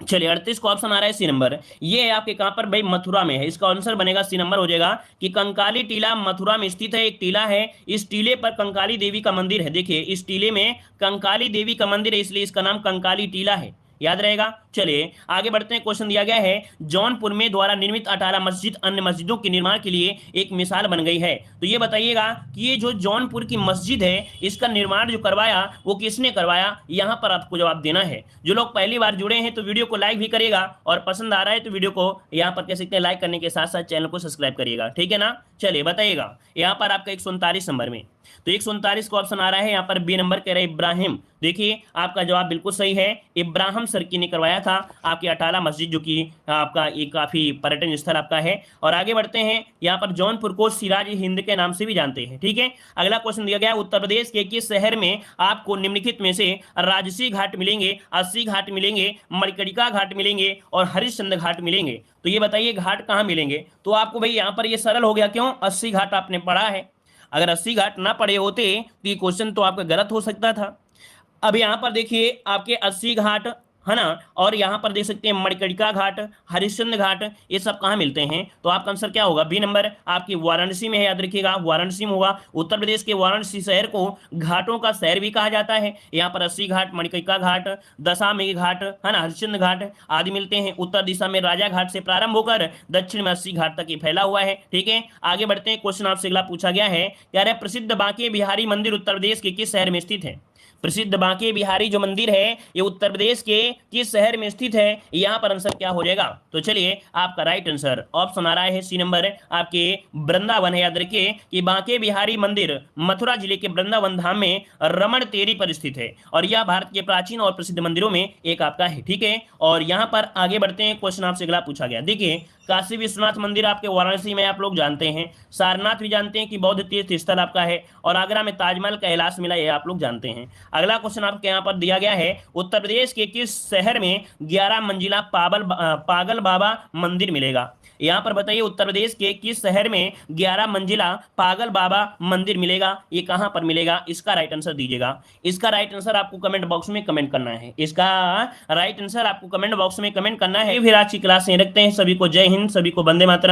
चलिए 38 को ऑप्शन आ रहा है सी नंबर, ये है आपके कहां पर भाई, मथुरा में है। इसका आंसर बनेगा सी नंबर हो जाएगा कि कंकाली टीला मथुरा में स्थित है, एक टीला है। इस टीले पर कंकाली देवी का मंदिर है। देखिए इस टीले में कंकाली देवी का मंदिर है, इसलिए इसका नाम कंकाली टीला है। याद रहेगा। चलिए आगे बढ़ते हैं। क्वेश्चन दिया गया है जौनपुर में द्वारा निर्मित अटाला मस्जिद अन्य मस्जिदों के निर्माण के लिए एक मिसाल बन गई है। तो ये बताइएगा कि ये जो जौनपुर की मस्जिद है इसका निर्माण जो करवाया वो किसने करवाया, यहां पर आपको जवाब देना है। जो लोग पहली बार जुड़े हैं तो वीडियो को लाइक भी करिएगा और पसंद आ रहा है तो वीडियो को यहां पर कह सकते हैं लाइक करने के साथ साथ चैनल को सब्सक्राइब करिएगा, ठीक है ना। चलिए बताइएगा यहां पर आपका 139 नंबर में, तो 139 का ऑप्शन आ रहा है यहाँ पर बी नंबर कह रहे इब्राहिम। देखिए आपका जवाब बिल्कुल सही है, इब्राहिम सर्की ने करवाया था आपकी अटाला मस्जिद, जो कि आपका एक काफी पर्यटन स्थल आपका है। और आगे बढ़ते हैं, यहाँ पर जौनपुर को सिराज हिंद के नाम से भी जानते हैं, ठीक है। अगला क्वेश्चन दिया गया है उत्तर प्रदेश के किस शहर में आपको निम्नलिखित में से राजसी घाट मिलेंगे, अस्सी घाट मिलेंगे, मणिकर्णिका घाट मिलेंगे और हरिश्चंद्र घाट मिलेंगे। तो ये बताइए घाट कहाँ मिलेंगे। तो आपको भाई यहाँ पर ये सरल हो गया, क्यों, 80 घाट आपने पढ़ा है। अगर 80 घाट ना पढ़े होते तो ये क्वेश्चन तो आपका गलत हो सकता था। अब यहां पर देखिए आपके 80 घाट है ना, और यहां पर देख सकते हैं मणिकर्णिका घाट, हरिश्चंद्र घाट, ये सब कहां मिलते हैं। तो आपका आंसर क्या होगा, बी नंबर आपकी वाराणसी में है, याद रखिएगा वाराणसी में होगा। उत्तर प्रदेश के वाराणसी शहर को घाटों का शहर भी कहा जाता है। यहाँ पर 80 घाट, मणिकर्णिका घाट, दशामेघ घाट है ना, हरिश्चंद्र घाट आदि मिलते हैं। उत्तर दिशा में राजा घाट से प्रारंभ होकर दक्षिण में 80 घाट तक ये फैला हुआ है, ठीक है। आगे बढ़ते हैं। क्वेश्चन आपसे अगला पूछा गया है, कह रहे प्रसिद्ध बांके बिहारी मंदिर उत्तर प्रदेश के किस शहर में स्थित है। प्रसिद्ध बांके बिहारी जो मंदिर है ये उत्तर प्रदेश के किस शहर में स्थित है, यहां पर आंसर क्या हो जाएगा। तो चलिए आपका राइट आंसर ऑप्शन आ रहा है सी नंबर आपके वृंदावन है। याद रखिए कि बांके बिहारी मंदिर मथुरा जिले के वृंदावन धाम में रमण तेरी पर स्थित है और यह भारत के प्राचीन और प्रसिद्ध मंदिरों में एक आपका है, ठीक है। और यहां पर आगे बढ़ते हैं। क्वेश्चन आपसे अगला पूछा गया, देखिए काशी विश्वनाथ मंदिर आपके वाराणसी में आप लोग जानते हैं, सारनाथ भी जानते हैं कि बौद्ध तीर्थ स्थल आपका है, और आगरा में ताजमहल कैलाश मिला ये आप लोग जानते हैं। अगला क्वेश्चन आपके यहाँ पर दिया गया है उत्तर प्रदेश के किस शहर में 11 मंजिला पागल बाबा मंदिर मिलेगा। यहाँ पर बताइए उत्तर प्रदेश के किस शहर में 11 मंजिला पागल बाबा मंदिर मिलेगा, ये कहां पर मिलेगा, इसका राइट आंसर दीजिएगा। इसका राइट आंसर आपको कमेंट बॉक्स में कमेंट करना है, इसका राइट आंसर आपको कमेंट बॉक्स में कमेंट करना है। फिर आज की क्लास यहीं रखते हैं। सभी को जय हिंद, सभी को वंदे मातरम।